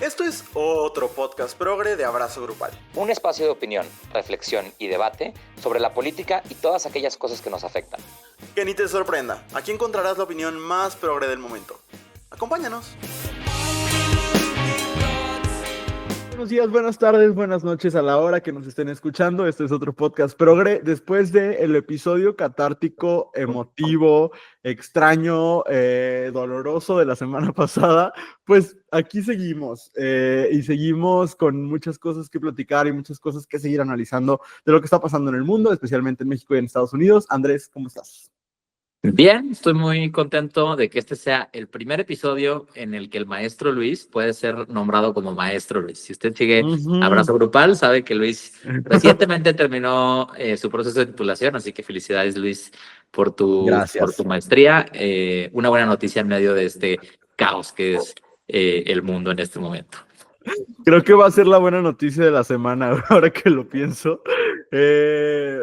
Esto es otro podcast progre de Abrazo Grupal. Un espacio de opinión, reflexión y debate sobre la política y todas aquellas cosas que nos afectan. Que ni te sorprenda, aquí encontrarás la opinión más progre del momento. Acompáñanos. Buenos días, buenas tardes, buenas noches a la hora que nos estén escuchando. Este es otro podcast progre. Después del episodio catártico, emotivo, extraño, doloroso de la semana pasada, pues aquí seguimos y seguimos con muchas cosas que platicar y muchas cosas que seguir analizando de lo que está pasando en el mundo, especialmente en México y en Estados Unidos. Andrés, ¿cómo estás? Bien, estoy muy contento de que este sea el primer episodio en el que el maestro Luis puede ser nombrado como maestro Luis. Si usted sigue Abrazo Grupal, sabe que Luis recientemente terminó su proceso de titulación, así que felicidades, Luis, por tu maestría. Una buena noticia en medio de este caos que es el mundo en este momento. Creo que va a ser la buena noticia de la semana, ahora que lo pienso.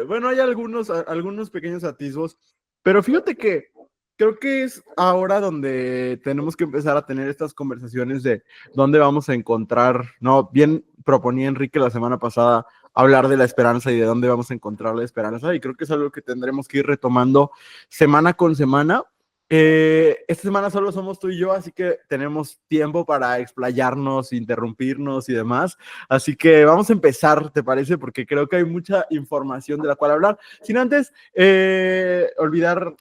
Bueno, hay algunos pequeños atisbos, pero fíjate que creo que es ahora donde tenemos que empezar a tener estas conversaciones de dónde vamos a encontrar, ¿no? Bien proponía Enrique la semana pasada hablar de la esperanza y de dónde vamos a encontrar la esperanza, y creo que es algo que tendremos que ir retomando semana con semana. Esta semana solo somos tú y yo, así que tenemos tiempo para explayarnos, interrumpirnos y demás. Así que vamos a empezar, ¿te parece? Porque creo que hay mucha información de la cual hablar. Sin antes sin olvidar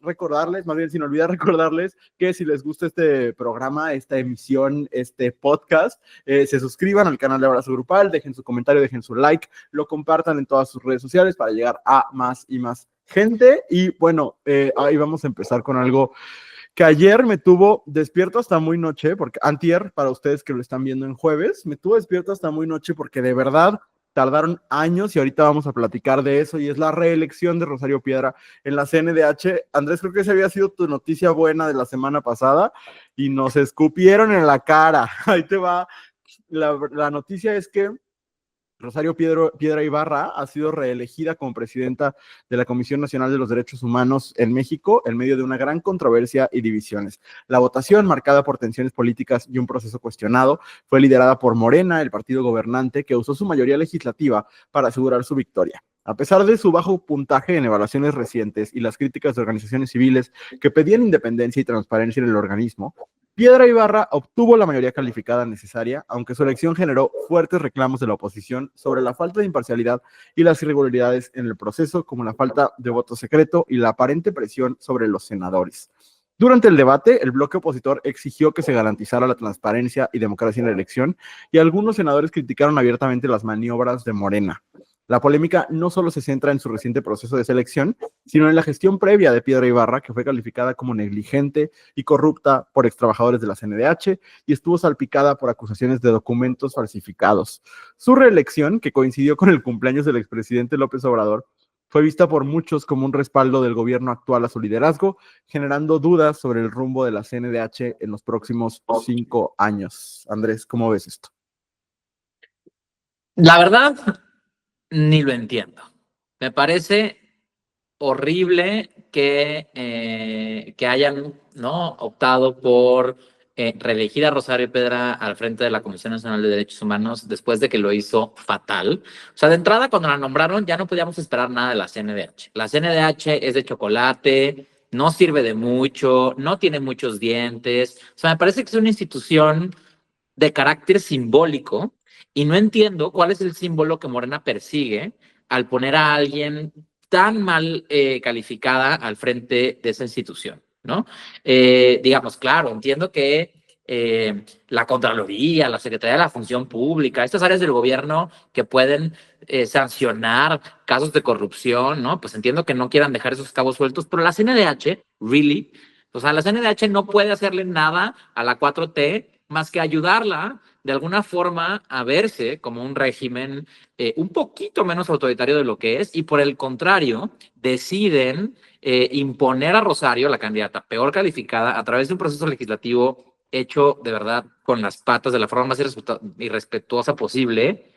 recordarles que si les gusta este programa, esta emisión, este podcast, se suscriban al canal de Abrazo Grupal, dejen su comentario, dejen su like, lo compartan en todas sus redes sociales para llegar a más y más gente. Y bueno, ahí vamos a empezar con algo que ayer me tuvo despierto hasta muy noche, porque antier, para ustedes que lo están viendo en jueves, me tuvo despierto hasta muy noche porque de verdad tardaron años y ahorita vamos a platicar de eso, y es la reelección de Rosario Piedra en la CNDH. Andrés, creo que esa había sido tu noticia buena de la semana pasada y nos escupieron en la cara. Ahí te va. La noticia es que Rosario Piedra Ibarra ha sido reelegida como presidenta de la Comisión Nacional de los Derechos Humanos en México en medio de una gran controversia y divisiones. La votación, marcada por tensiones políticas y un proceso cuestionado, fue liderada por Morena, el partido gobernante, que usó su mayoría legislativa para asegurar su victoria. A pesar de su bajo puntaje en evaluaciones recientes y las críticas de organizaciones civiles que pedían independencia y transparencia en el organismo, Piedra Ibarra obtuvo la mayoría calificada necesaria, aunque su elección generó fuertes reclamos de la oposición sobre la falta de imparcialidad y las irregularidades en el proceso, como la falta de voto secreto y la aparente presión sobre los senadores. Durante el debate, el bloque opositor exigió que se garantizara la transparencia y democracia en la elección, y algunos senadores criticaron abiertamente las maniobras de Morena. La polémica no solo se centra en su reciente proceso de selección, sino en la gestión previa de Piedra Ibarra, que fue calificada como negligente y corrupta por extrabajadores de la CNDH y estuvo salpicada por acusaciones de documentos falsificados. Su reelección, que coincidió con el cumpleaños del expresidente López Obrador, fue vista por muchos como un respaldo del gobierno actual a su liderazgo, generando dudas sobre el rumbo de la CNDH en los próximos 5 años. Andrés, ¿cómo ves esto? La verdad, ni lo entiendo. Me parece horrible que hayan, ¿no?, optado por reelegir a Rosario Piedra al frente de la Comisión Nacional de Derechos Humanos después de que lo hizo fatal. O sea, de entrada, cuando la nombraron, ya no podíamos esperar nada de la CNDH. La CNDH es de chocolate, no sirve de mucho, no tiene muchos dientes. O sea, me parece que es una institución de carácter simbólico y no entiendo cuál es el símbolo que Morena persigue al poner a alguien tan mal calificada al frente de esa institución, ¿no? Digamos, claro, entiendo que la Contraloría, la Secretaría de la Función Pública, estas áreas del gobierno que pueden sancionar casos de corrupción, ¿no? Pues entiendo que no quieran dejar esos cabos sueltos, pero la CNDH, really, o sea, la CNDH no puede hacerle nada a la 4T más que ayudarla de alguna forma a verse como un régimen un poquito menos autoritario de lo que es, y por el contrario, deciden imponer a Rosario, la candidata peor calificada, a través de un proceso legislativo hecho de verdad con las patas, de la forma más irrespetuosa posible,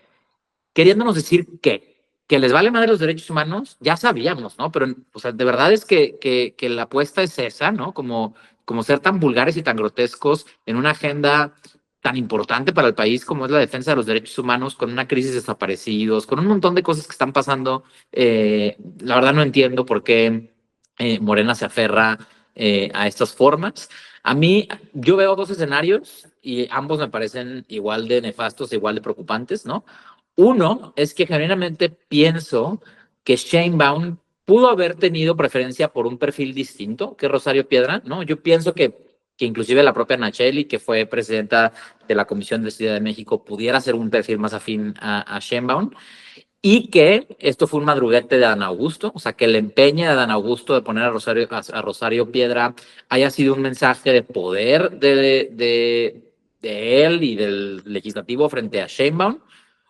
queriéndonos decir que les vale madre los derechos humanos. Ya sabíamos, ¿no? Pero, o sea, de verdad es que la apuesta es esa, ¿no? Como ser tan vulgares y tan grotescos en una agenda tan importante para el país como es la defensa de los derechos humanos, con una crisis de desaparecidos, con un montón de cosas que están pasando. La verdad no entiendo por qué Morena se aferra a estas formas. A mí, yo veo dos escenarios y ambos me parecen igual de nefastos, igual de preocupantes, ¿no? Uno es que genuinamente pienso que Sheinbaum pudo haber tenido preferencia por un perfil distinto que Rosario Piedra, ¿no? Yo pienso que inclusive la propia Nacheli, que fue presidenta de la Comisión de Ciudad de México, pudiera ser un perfil más afín a Sheinbaum, y que esto fue un madruguete de Adán Augusto, o sea, que el empeño de Adán Augusto de poner a Rosario Piedra haya sido un mensaje de poder de él y del legislativo frente a Sheinbaum,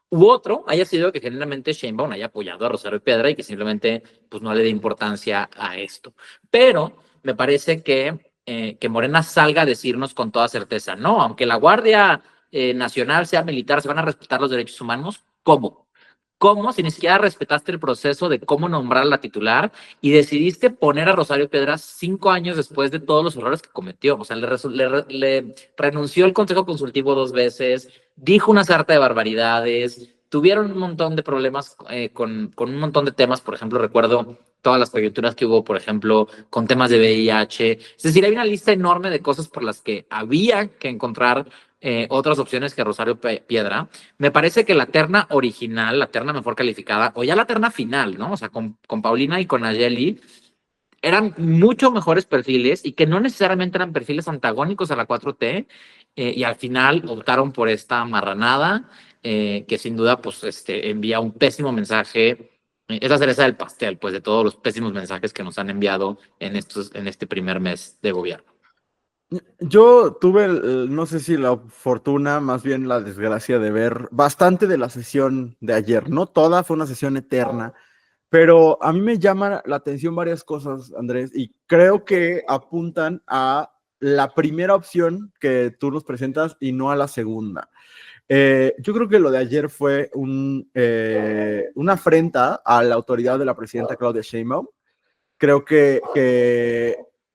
u otro haya sido que generalmente Sheinbaum haya apoyado a Rosario Piedra y que simplemente pues, no le dé importancia a esto. Pero me parece que Morena salga a decirnos con toda certeza, no, aunque la Guardia Nacional sea militar, se van a respetar los derechos humanos, ¿cómo? ¿Cómo? Si ni siquiera respetaste el proceso de cómo nombrar a la titular y decidiste poner a Rosario Piedras 5 años después de todos los errores que cometió. O sea, le renunció el Consejo Consultivo 2 veces, dijo una sarta de barbaridades, tuvieron un montón de problemas con un montón de temas. Por ejemplo, recuerdo todas las coyunturas que hubo, por ejemplo, con temas de VIH. Es decir, hay una lista enorme de cosas por las que había que encontrar otras opciones que Rosario Piedra. Me parece que la terna original, la terna mejor calificada, o ya la terna final, ¿no? O sea, con Paulina y con Nayeli, eran mucho mejores perfiles y que no necesariamente eran perfiles antagónicos a la 4T, y al final optaron por esta marranada, que sin duda, pues, envía un pésimo mensaje. Es la cereza del pastel, pues, de todos los pésimos mensajes que nos han enviado en este primer mes de gobierno. Yo tuve, no sé si la fortuna, más bien la desgracia de ver bastante de la sesión de ayer. No toda, fue una sesión eterna, pero a mí me llama la atención varias cosas, Andrés, y creo que apuntan a la primera opción que tú nos presentas y no a la segunda. Yo creo que lo de ayer fue una afrenta a la autoridad de la presidenta Claudia Sheinbaum. Creo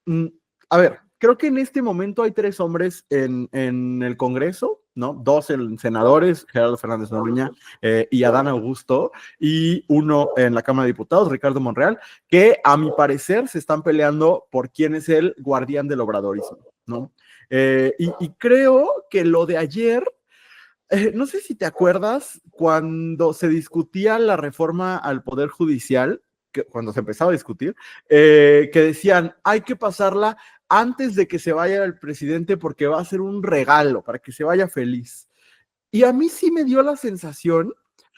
mm, a ver, creo que en este momento hay 3 hombres en el Congreso, ¿no? 2 senadores, Gerardo Fernández Noroña y Adán Augusto, y uno en la Cámara de Diputados, Ricardo Monreal, que a mi parecer se están peleando por quién es el guardián del obradorismo, ¿no? Y creo que lo de ayer, no sé si te acuerdas cuando se discutía la reforma al Poder Judicial, cuando se empezaba a discutir, que decían, hay que pasarla antes de que se vaya el presidente porque va a ser un regalo para que se vaya feliz. Y a mí sí me dio la sensación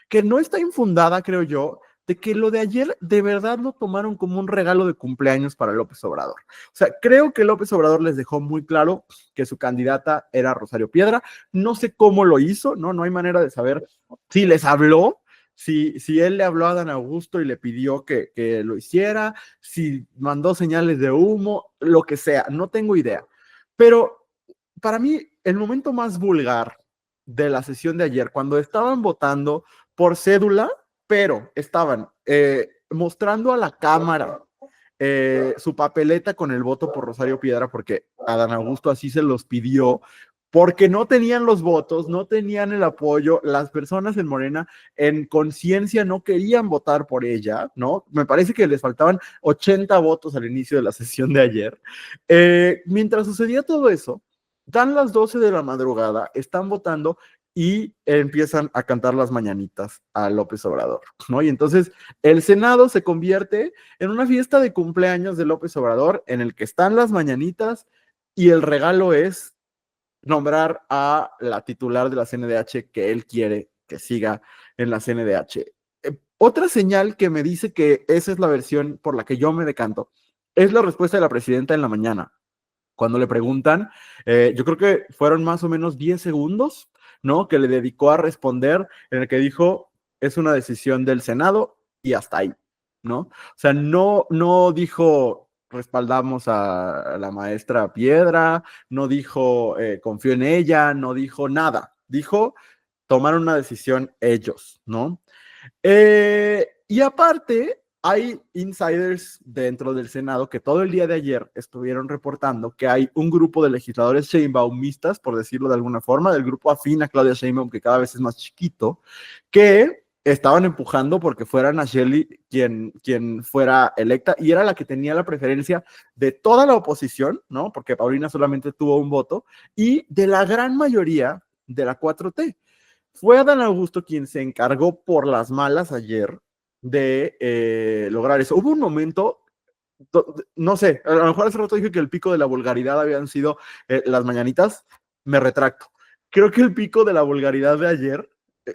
que no está infundada, creo yo, de que lo de ayer de verdad lo tomaron como un regalo de cumpleaños para López Obrador. O sea, creo que López Obrador les dejó muy claro que su candidata era Rosario Piedra. No sé cómo lo hizo, ¿no? No hay manera de saber si les habló, si él le habló a Dan Augusto y le pidió que lo hiciera, si mandó señales de humo, lo que sea, no tengo idea. Pero para mí, el momento más vulgar de la sesión de ayer, cuando estaban votando por cédula, pero estaban mostrando a la cámara su papeleta con el voto por Rosario Piedra, porque Adán Augusto así se los pidió, porque no tenían los votos, no tenían el apoyo, las personas en Morena en conciencia no querían votar por ella, ¿no? Me parece que les faltaban 80 votos al inicio de la sesión de ayer. Mientras sucedía todo eso, dan las 12 de la madrugada, están votando y empiezan a cantar las mañanitas a López Obrador, ¿no? Y entonces el Senado se convierte en una fiesta de cumpleaños de López Obrador en el que están las mañanitas y el regalo es nombrar a la titular de la CNDH que él quiere que siga en la CNDH. Otra señal que me dice que esa es la versión por la que yo me decanto es la respuesta de la presidenta en la mañana cuando le preguntan, yo creo que fueron más o menos 10 segundos, ¿no? Que le dedicó a responder, en el que dijo, es una decisión del Senado y hasta ahí, ¿no? O sea, no dijo, respaldamos a la maestra Piedra, no dijo, confío en ella, no dijo nada, dijo, tomaron una decisión ellos, ¿no? Y aparte, hay insiders dentro del Senado que todo el día de ayer estuvieron reportando que hay un grupo de legisladores sheinbaumistas, por decirlo de alguna forma, del grupo afín a Claudia Sheinbaum, que cada vez es más chiquito, que estaban empujando porque fuera Nacheli quien fuera electa, y era la que tenía la preferencia de toda la oposición, ¿no? Porque Paulina solamente tuvo un voto, y de la gran mayoría de la 4T. Fue Adán Augusto quien se encargó por las malas ayer de lograr eso. Hubo un momento, no sé, a lo mejor hace rato dije que el pico de la vulgaridad habían sido las mañanitas, me retracto. Creo que el pico de la vulgaridad de ayer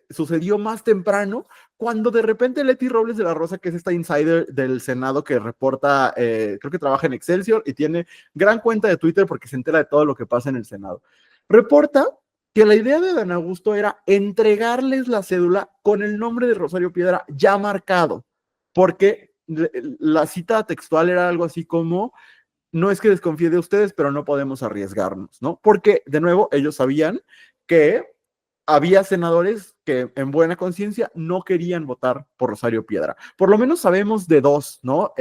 sucedió más temprano, cuando de repente Leti Robles de la Rosa, que es esta insider del Senado que reporta, creo que trabaja en Excelsior y tiene gran cuenta de Twitter porque se entera de todo lo que pasa en el Senado, reporta que la idea de Dan Augusto era entregarles la cédula con el nombre de Rosario Piedra ya marcado, porque la cita textual era algo así como: no es que desconfíe de ustedes, pero no podemos arriesgarnos, ¿no? Porque, de nuevo, ellos sabían que había senadores que en buena conciencia no querían votar por Rosario Piedra. Por lo menos sabemos de dos, ¿no?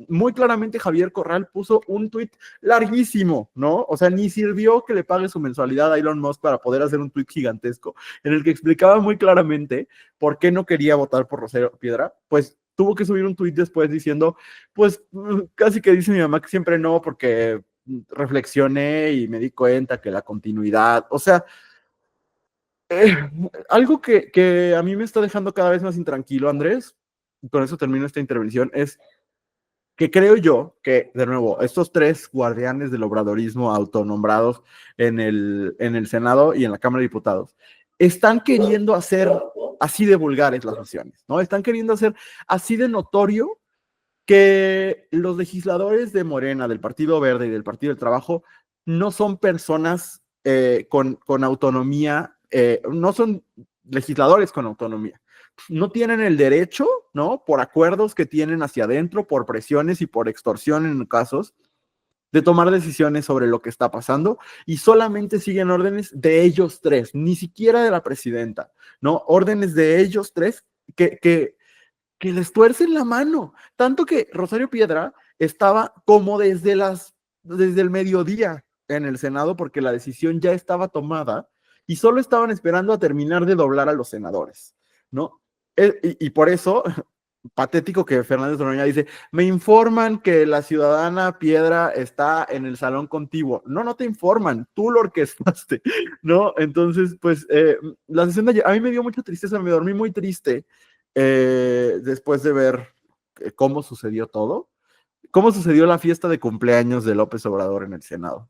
Muy claramente Javier Corral puso un tuit larguísimo, ¿no? O sea, ni sirvió que le pague su mensualidad a Elon Musk para poder hacer un tuit gigantesco en el que explicaba muy claramente por qué no quería votar por Rosario Piedra. Pues tuvo que subir un tuit después diciendo, pues casi que dice mi mamá que siempre no, porque reflexioné y me di cuenta que la continuidad, o sea, eh, algo que a mí me está dejando cada vez más intranquilo, Andrés, y con eso termino esta intervención, es que creo yo que, de nuevo, estos tres guardianes del obradorismo autonombrados en el Senado y en la Cámara de Diputados están queriendo hacer así de vulgares las acciones, ¿no? Están queriendo hacer así de notorio que los legisladores de Morena, del Partido Verde y del Partido del Trabajo no son personas con autonomía, no son legisladores con autonomía. No tienen el derecho, ¿no? Por acuerdos que tienen hacia adentro, por presiones y por extorsión en casos, de tomar decisiones sobre lo que está pasando, y solamente siguen órdenes de ellos tres, ni siquiera de la presidenta, ¿no? Órdenes de ellos tres que les tuercen la mano. Tanto que Rosario Piedra estaba como desde el mediodía en el Senado, porque la decisión ya estaba tomada y solo estaban esperando a terminar de doblar a los senadores, ¿no? Y por eso, patético que Fernández Noroña dice: me informan que la ciudadana Piedra está en el salón contiguo. No, no te informan, tú lo orquestaste, ¿no? Entonces, pues, la sesión de ayer, a mí me dio mucha tristeza, me dormí muy triste después de ver cómo sucedió todo, cómo sucedió la fiesta de cumpleaños de López Obrador en el Senado.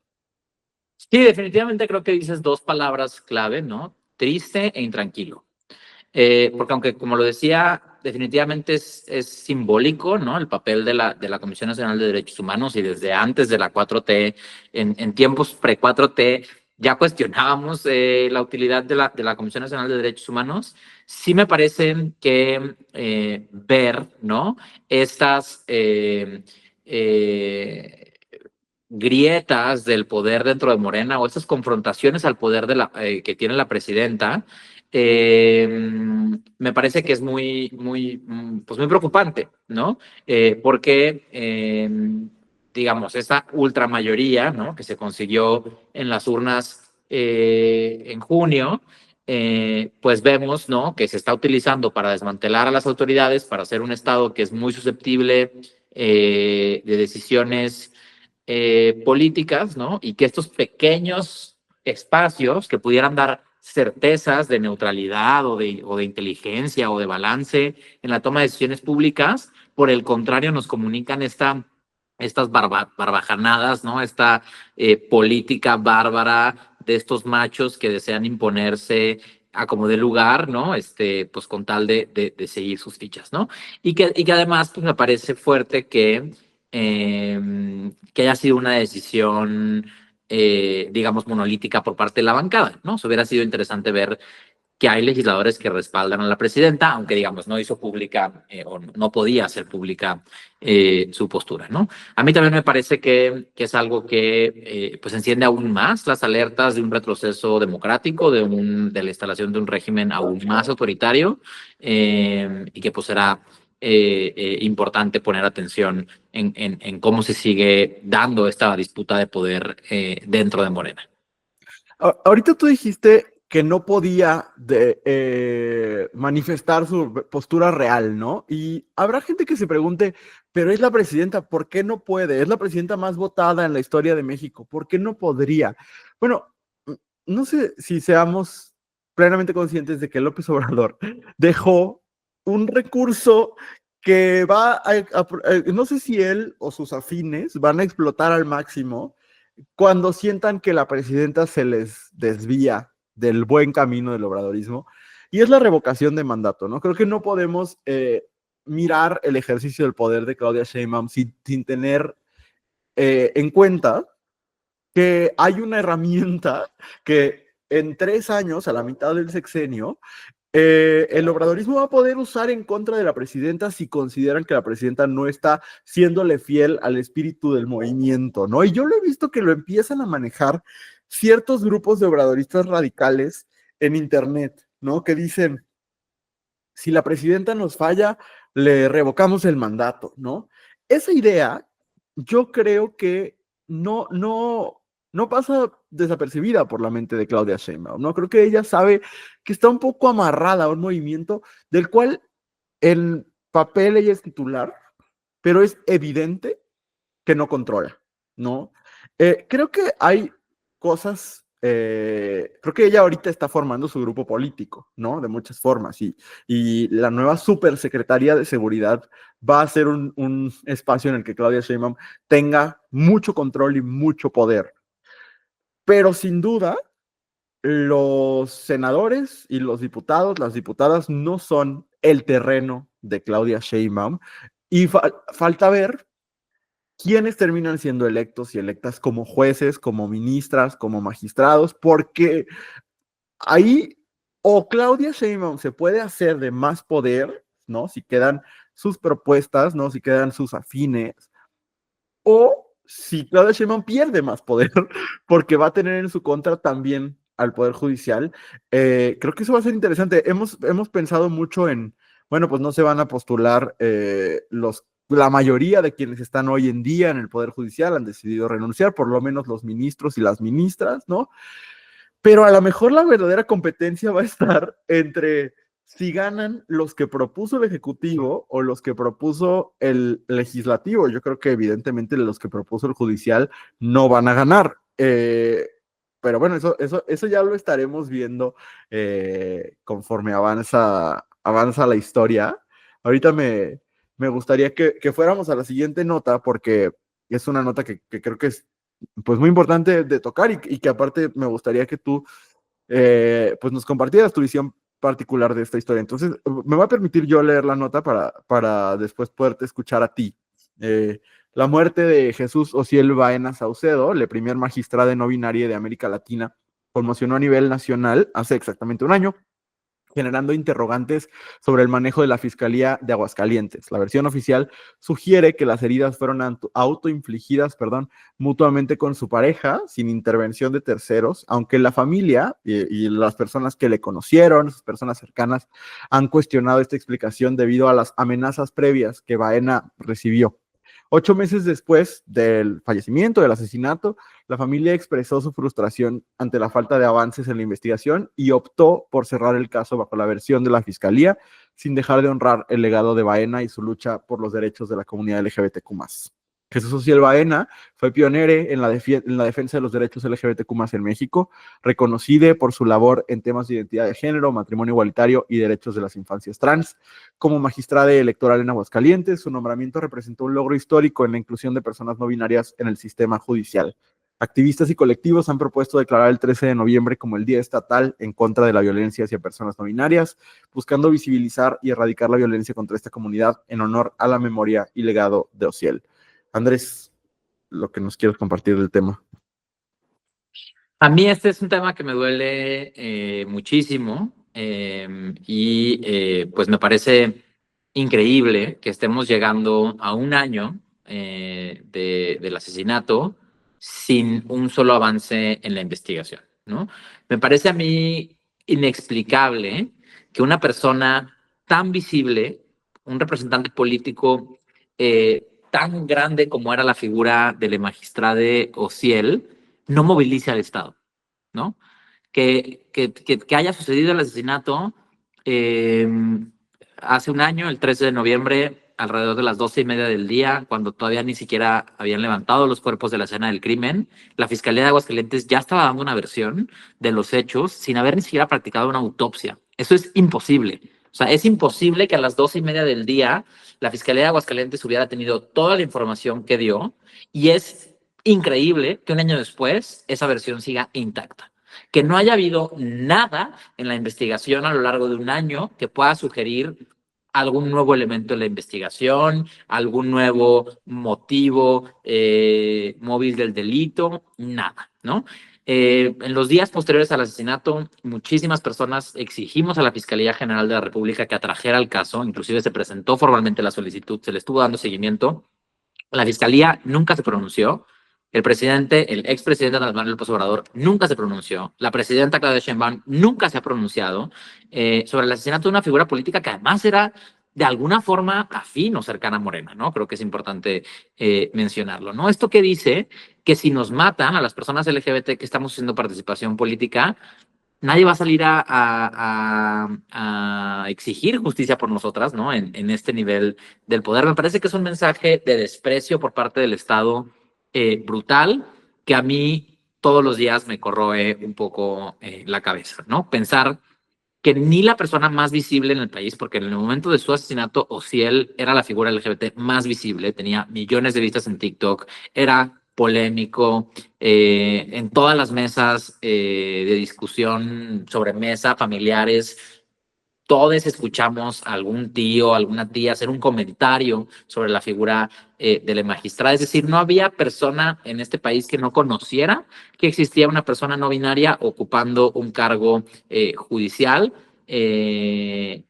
Sí, definitivamente creo que dices dos palabras clave, ¿no? Triste e intranquilo. Porque aunque, como lo decía, definitivamente es simbólico, ¿no? El papel de la Comisión Nacional de Derechos Humanos, y desde antes de la 4T, en tiempos pre-4T, ya cuestionábamos la utilidad de la Comisión Nacional de Derechos Humanos. Sí me parece que ver, ¿no? Estas grietas del poder dentro de Morena, o estas confrontaciones al poder que tiene la presidenta, me parece que es pues muy preocupante, ¿no? Porque, digamos, esa ultramayoría, ¿no? Que se consiguió en las urnas en junio, pues vemos, ¿no? Que se está utilizando para desmantelar a las autoridades, para hacer un Estado que es muy susceptible de decisiones políticas, ¿no? Y que estos pequeños espacios que pudieran dar certezas de neutralidad o de inteligencia o de balance en la toma de decisiones públicas, por el contrario, nos comunican estas barbajanadas, ¿no? Esta política bárbara de estos machos que desean imponerse a como de lugar, ¿no? Pues con tal de seguir sus fichas, ¿no? Y que además, pues me parece fuerte que haya sido una decisión, digamos, monolítica por parte de la bancada, ¿no? Se hubiera sido interesante ver que hay legisladores que respaldan a la presidenta, aunque, digamos, no hizo pública o no podía hacer pública su postura, ¿no? A mí también me parece que es algo que pues enciende aún más las alertas de un retroceso democrático, de la instalación de un régimen aún más autoritario, y que pues será importante poner atención en cómo se sigue dando esta disputa de poder dentro de Morena. Ahorita tú dijiste que no podía manifestar su postura real, ¿no? Y habrá gente que se pregunte, pero es la presidenta, ¿por qué no puede? Es la presidenta más votada en la historia de México, ¿por qué no podría? Bueno, no sé si seamos plenamente conscientes de que López Obrador dejó un recurso que no sé si él o sus afines van a explotar al máximo cuando sientan que la presidenta se les desvía del buen camino del obradorismo, y es la revocación de mandato, ¿no? Creo que no podemos mirar el ejercicio del poder de Claudia Sheinbaum sin tener en cuenta que hay una herramienta que en 3 años, a la mitad del sexenio, el obradorismo va a poder usar en contra de la presidenta si consideran que la presidenta no está siéndole fiel al espíritu del movimiento, ¿no? Y yo lo he visto que lo empiezan a manejar ciertos grupos de obradoristas radicales en internet, ¿no? Que dicen, si la presidenta nos falla, le revocamos el mandato, ¿no? Esa idea, yo creo que no pasa desapercibida por la mente de Claudia Sheinbaum, ¿no? Creo que ella sabe que está un poco amarrada a un movimiento del cual en papel ella es titular, pero es evidente que no controla, ¿no? Creo que hay cosas, creo que ella ahorita está formando su grupo político, ¿no? De muchas formas, y la nueva supersecretaría de seguridad va a ser un espacio en el que Claudia Sheinbaum tenga mucho control y mucho poder. Pero sin duda, los senadores y los diputados, las diputadas, no son el terreno de Claudia Sheinbaum, y falta ver quiénes terminan siendo electos y electas como jueces, como ministras, como magistrados, porque ahí o Claudia Sheinbaum se puede hacer de más poder, ¿no? Si quedan sus propuestas, ¿no? Si quedan sus afines, o si Claudia Sheinbaum pierde más poder, porque va a tener en su contra también al Poder Judicial. Creo que eso va a ser interesante. Hemos pensado mucho en, bueno, pues no se van a postular la mayoría de quienes están hoy en día en el Poder Judicial han decidido renunciar, por lo menos los ministros y las ministras, ¿no? Pero a lo mejor la verdadera competencia va a estar entre si ganan los que propuso el Ejecutivo o los que propuso el Legislativo. Yo creo que evidentemente los que propuso el Judicial no van a ganar. Pero bueno, eso ya lo estaremos viendo conforme avanza la historia. Ahorita me gustaría que fuéramos a la siguiente nota, porque es una nota que creo que es pues muy importante de tocar, y que aparte me gustaría que tú pues nos compartieras tu visión particular de esta historia. Entonces, me va a permitir yo leer la nota para después poderte escuchar a ti. La muerte de Jesús Ociel Baena Saucedo, la primer magistrada no binaria de América Latina, conmocionó a nivel nacional hace exactamente un año, generando interrogantes sobre el manejo de la Fiscalía de Aguascalientes. La versión oficial sugiere que las heridas fueron autoinfligidas, mutuamente con su pareja, sin intervención de terceros, aunque la familia y las personas que le conocieron, sus personas cercanas, han cuestionado esta explicación debido a las amenazas previas que Baena recibió. 8 meses después del fallecimiento, del asesinato, la familia expresó su frustración ante la falta de avances en la investigación y optó por cerrar el caso bajo la versión de la Fiscalía, sin dejar de honrar el legado de Baena y su lucha por los derechos de la comunidad LGBTQ+. Jesús Ociel Baena fue pionero en la defensa de los derechos LGBTQ+ en México, reconocida por su labor en temas de identidad de género, matrimonio igualitario y derechos de las infancias trans. Como magistrada electoral en Aguascalientes, su nombramiento representó un logro histórico en la inclusión de personas no binarias en el sistema judicial. Activistas y colectivos han propuesto declarar el 13 de noviembre como el Día Estatal en contra de la violencia hacia personas no binarias, buscando visibilizar y erradicar la violencia contra esta comunidad en honor a la memoria y legado de Ociel. Andrés, lo que nos quieres compartir del tema. A mí este es un tema que me duele muchísimo pues me parece increíble que estemos llegando a un año del asesinato sin un solo avance en la investigación, ¿no? Me parece a mí inexplicable que una persona tan visible un representante político tan grande como era la figura del magistrade Ociel no movilice al Estado, ¿no? Que haya sucedido el asesinato eh, hace un año, el 13 de noviembre, alrededor de las 12:30 del día, cuando todavía ni siquiera habían levantado los cuerpos de la escena del crimen. La Fiscalía de Aguascalientes ya estaba dando una versión de los hechos sin haber ni siquiera practicado una autopsia. Eso es imposible. O sea, es imposible que a las 12:30 del día la Fiscalía de Aguascalientes hubiera tenido toda la información que dio, y es increíble que un año después esa versión siga intacta. Que no haya habido nada en la investigación a lo largo de un año que pueda sugerir algún nuevo elemento en la investigación, algún nuevo motivo móvil del delito, nada, ¿no? En los días posteriores al asesinato, muchísimas personas exigimos a la Fiscalía General de la República que atrajera el caso, inclusive se presentó formalmente la solicitud, se le estuvo dando seguimiento. La Fiscalía nunca se pronunció. El presidente, el expresidente Andrés Manuel López Obrador, nunca se pronunció. La presidenta Claudia Sheinbaum nunca se ha pronunciado sobre el asesinato de una figura política que además era de alguna forma afín o cercana a Morena, ¿no? Creo que es importante mencionarlo, ¿no? Esto que dice que si nos matan a las personas LGBT que estamos haciendo participación política, nadie va a salir a exigir justicia por nosotras, ¿no? En este nivel del poder. Me parece que es un mensaje de desprecio por parte del Estado brutal, que a mí todos los días me corroe un poco la cabeza, ¿no? Pensar que ni la persona más visible en el país, porque en el momento de su asesinato, Ociel era la figura LGBT más visible, tenía millones de vistas en TikTok, era polémico, en todas las mesas de discusión sobre mesa, familiares, todos escuchamos a algún tío, alguna tía hacer un comentario sobre la figura de la magistrada. Es decir, no había persona en este país que no conociera que existía una persona no binaria ocupando un cargo judicial. Y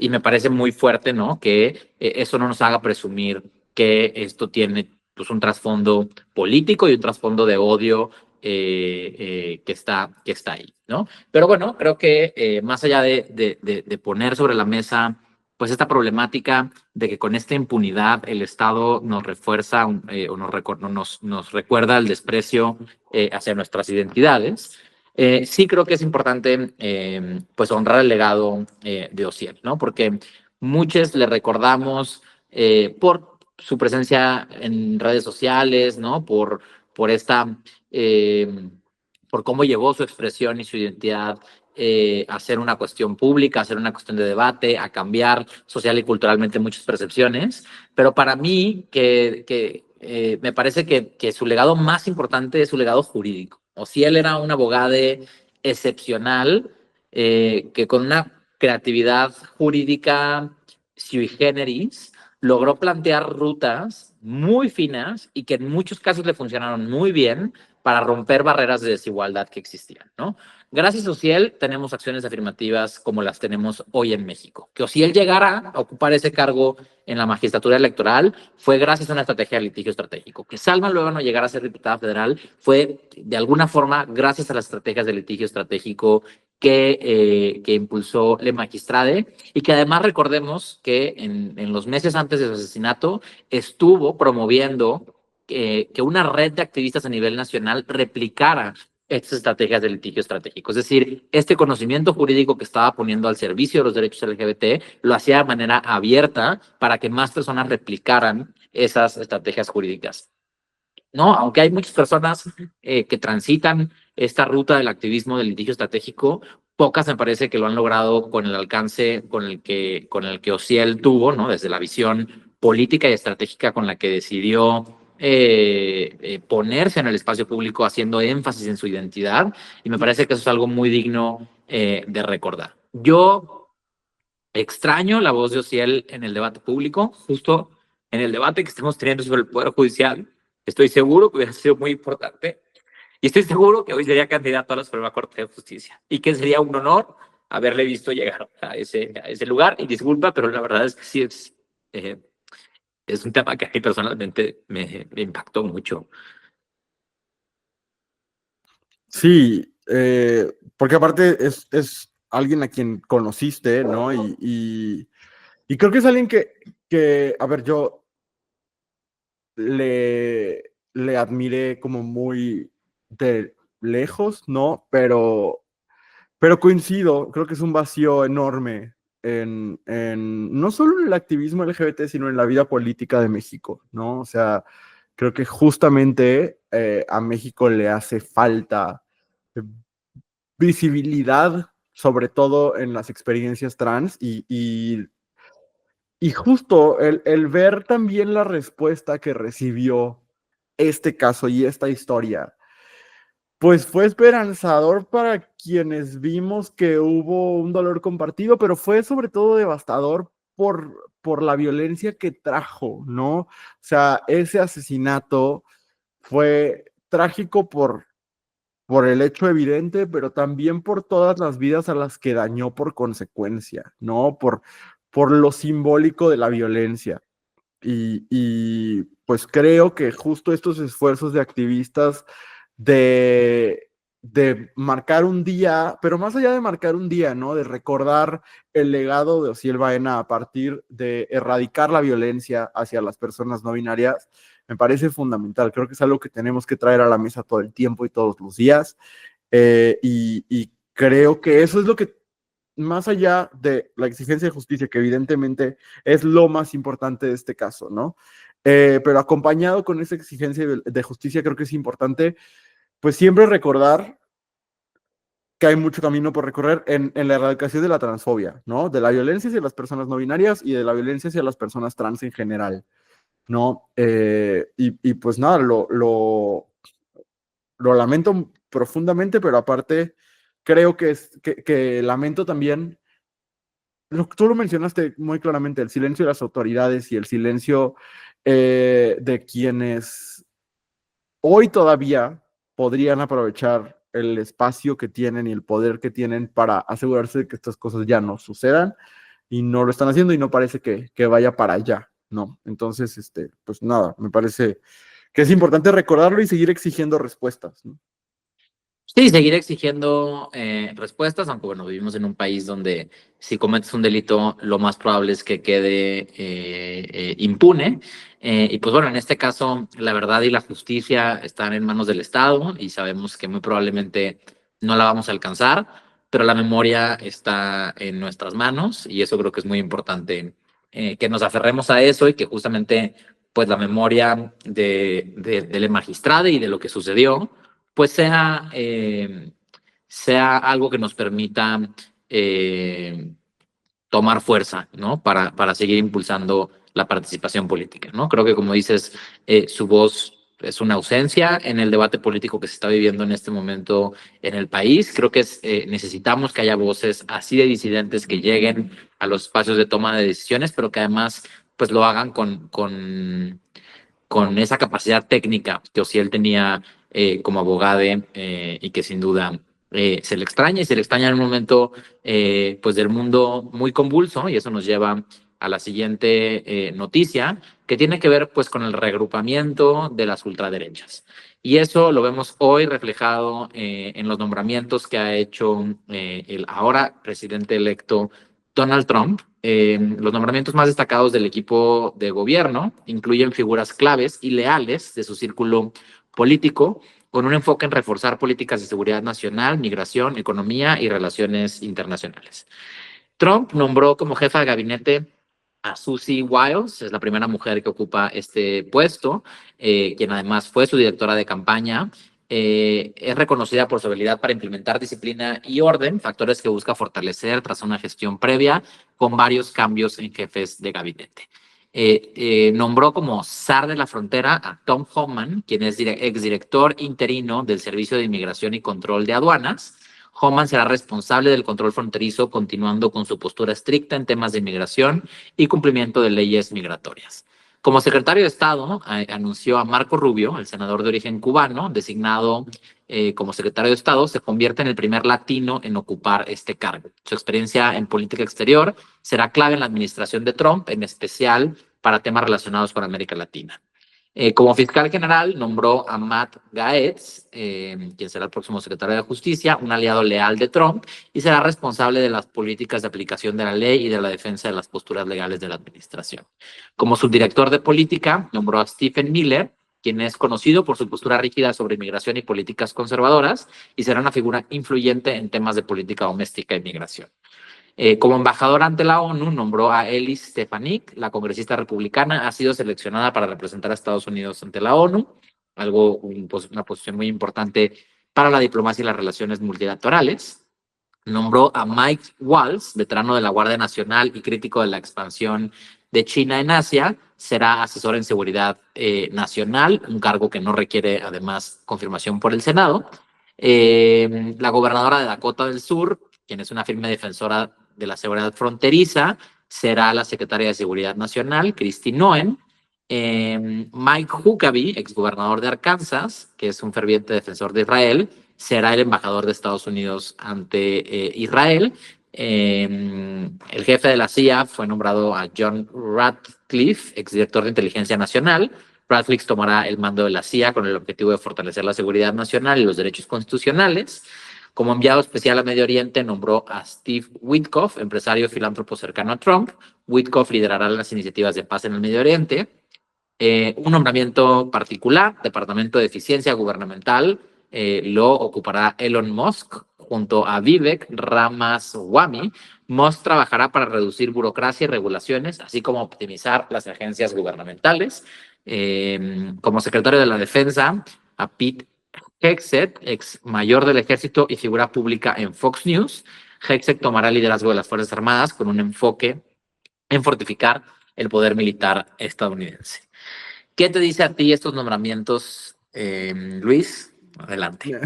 me parece muy fuerte, ¿no? Que eso no nos haga presumir que esto tiene pues, un trasfondo político y un trasfondo de odio que está ahí, ¿no? Pero bueno, creo que más allá de poner sobre la mesa pues esta problemática de que con esta impunidad el Estado nos refuerza o nos recuerda el desprecio hacia nuestras identidades, sí creo que es importante pues honrar el legado de Ociel, ¿no? Porque muchos le recordamos por su presencia en redes sociales, ¿no? Por esta... Eh, por cómo llevó su expresión y su identidad a ser una cuestión pública, a ser una cuestión de debate, a cambiar social y culturalmente muchas percepciones. Pero para mí, me parece que su legado más importante es su legado jurídico. O si él era un abogado excepcional, que con una creatividad jurídica sui generis logró plantear rutas muy finas y que en muchos casos le funcionaron muy bien para romper barreras de desigualdad que existían, ¿no? Gracias a Ociel tenemos acciones afirmativas como las tenemos hoy en México. Que Ociel llegara a ocupar ese cargo en la magistratura electoral fue gracias a una estrategia de litigio estratégico. Que Salma luego no llegara a ser diputada federal fue de alguna forma gracias a las estrategias de litigio estratégico que impulsó Le Magistrade, y que además recordemos que en los meses antes de su asesinato estuvo promoviendo que una red de activistas a nivel nacional replicara estas estrategias de litigio estratégico. Es decir, este conocimiento jurídico que estaba poniendo al servicio de los derechos LGBT lo hacía de manera abierta para que más personas replicaran esas estrategias jurídicas. ¿No? Aunque hay muchas personas que transitan esta ruta del activismo del litigio estratégico, pocas me parece que lo han logrado con el alcance con el que Ociel tuvo, ¿no? Desde la visión política y estratégica con la que decidió ponerse en el espacio público haciendo énfasis en su identidad, y me parece que eso es algo muy digno de recordar. Yo extraño la voz de Ociel en el debate público, justo en el debate que estamos teniendo sobre el Poder Judicial. Estoy seguro que hubiera sido muy importante, y estoy seguro que hoy sería candidato a la Suprema Corte de Justicia y que sería un honor haberle visto llegar a ese lugar. Y disculpa, pero la verdad es que sí es un tema que a mí personalmente me impactó mucho. Sí, porque aparte es alguien a quien conociste, ¿no? Y Y creo que es alguien a ver, yo le admiré como muy de lejos, ¿no? Pero coincido, creo que es un vacío enorme no solo en el activismo LGBT, sino en la vida política de México, ¿no? O sea, creo que justamente a México le hace falta visibilidad, sobre todo en las experiencias trans, y justo el ver también la respuesta que recibió este caso y esta historia pues fue esperanzador para quienes vimos que hubo un dolor compartido, pero fue sobre todo devastador por la violencia que trajo, ¿no? O sea, ese asesinato fue trágico por el hecho evidente, pero también por todas las vidas a las que dañó por consecuencia, ¿no? Por lo simbólico de la violencia. Pues creo que justo estos esfuerzos de activistas de marcar un día, pero más allá de marcar un día, ¿no? De recordar el legado de Osiel Baena a partir de erradicar la violencia hacia las personas no binarias, me parece fundamental. Creo que es algo que tenemos que traer a la mesa todo el tiempo y todos los días. Y creo que eso es lo que más allá de la exigencia de justicia, que evidentemente es lo más importante de este caso, ¿no? Pero acompañado con esa exigencia de justicia, creo que es importante, pues siempre recordar que hay mucho camino por recorrer en la erradicación de la transfobia, ¿no? De la violencia hacia las personas no binarias y de la violencia hacia las personas trans en general, ¿no? Y pues nada, lo lamento profundamente, pero aparte creo que lamento también tú lo mencionaste muy claramente, el silencio de las autoridades y el silencio de quienes hoy todavía podrían aprovechar el espacio que tienen y el poder que tienen para asegurarse de que estas cosas ya no sucedan y no lo están haciendo y no parece que vaya para allá, ¿no? Entonces, pues nada, me parece que es importante recordarlo y seguir exigiendo respuestas, ¿no? Sí, seguir exigiendo respuestas, aunque bueno, vivimos en un país donde si cometes un delito, lo más probable es que quede impune. Y pues bueno, en este caso, la verdad y la justicia están en manos del Estado y sabemos que muy probablemente no la vamos a alcanzar, pero la memoria está en nuestras manos y eso creo que es muy importante, que nos aferremos a eso y que justamente pues la memoria del magistrado y de lo que sucedió pues sea algo que nos permita eh, tomar fuerza, ¿no? Para seguir impulsando la participación política, ¿no? Creo que, como dices, su voz es una ausencia en el debate político que se está viviendo en este momento en el país. Creo que necesitamos que haya voces así de disidentes que lleguen a los espacios de toma de decisiones, pero que además pues lo hagan con esa capacidad técnica que Osiel tenía como abogado y que sin duda se le extraña y se le extraña en un momento pues del mundo muy convulso y eso nos lleva a la siguiente noticia que tiene que ver pues con el reagrupamiento de las ultraderechas. Y eso lo vemos hoy reflejado en los nombramientos que ha hecho el ahora presidente electo Donald Trump. Los nombramientos más destacados del equipo de gobierno incluyen figuras claves y leales de su círculo político, con un enfoque en reforzar políticas de seguridad nacional, migración, economía y relaciones internacionales. Trump nombró como jefa de gabinete a Susie Wiles, es la primera mujer que ocupa este puesto, quien además fue su directora de campaña. Es reconocida por su habilidad para implementar disciplina y orden, factores que busca fortalecer tras una gestión previa con varios cambios en jefes de gabinete. Nombró como zar de la frontera a Tom Homan, quien es exdirector interino del Servicio de Inmigración y Control de Aduanas. Homan será responsable del control fronterizo, continuando con su postura estricta en temas de inmigración y cumplimiento de leyes migratorias. Como secretario de Estado, anunció a Marco Rubio, el senador de origen cubano, designado como secretario de Estado, se convierte en el primer latino en ocupar este cargo. Su experiencia en política exterior será clave en la administración de Trump, en especial para temas relacionados con América Latina. Como fiscal general, nombró a Matt Gaetz, quien será el próximo secretario de Justicia, un aliado leal de Trump, y será responsable de las políticas de aplicación de la ley y de la defensa de las posturas legales de la administración. Como subdirector de política, nombró a Stephen Miller, quien es conocido por su postura rígida sobre inmigración y políticas conservadoras, y será una figura influyente en temas de política doméstica e inmigración. Como embajadora ante la ONU, nombró a Elise Stefanik, la congresista republicana, ha sido seleccionada para representar a Estados Unidos ante la ONU, una posición muy importante para la diplomacia y las relaciones multilaterales. Nombró a Mike Waltz, veterano de la Guardia Nacional y crítico de la expansión de China en Asia, será asesor en seguridad nacional, un cargo que no requiere además confirmación por el Senado. La gobernadora de Dakota del Sur, quien es una firme defensora de la seguridad fronteriza, será la secretaria de Seguridad Nacional, Kristi Noem. Mike Huckabee, exgobernador de Arkansas, que es un ferviente defensor de Israel, será el embajador de Estados Unidos ante Israel. El jefe de la CIA fue nombrado a John Ratcliffe, exdirector de Inteligencia Nacional. Ratcliffe tomará el mando de la CIA con el objetivo de fortalecer la seguridad nacional y los derechos constitucionales. Como enviado especial a Medio Oriente, nombró a Steve Witkoff, empresario y filántropo cercano a Trump. Witkoff liderará las iniciativas de paz en el Medio Oriente. Un nombramiento particular, Departamento de Eficiencia Gubernamental, lo ocupará Elon Musk junto a Vivek Ramaswamy. Musk trabajará para reducir burocracia y regulaciones, así como optimizar las agencias gubernamentales. Como secretario de la Defensa, a Pete Hegseth, ex mayor del ejército y figura pública en Fox News. Hegseth tomará el liderazgo de las Fuerzas Armadas con un enfoque en fortificar el poder militar estadounidense. ¿Qué te dice a ti estos nombramientos, Luis? Adelante.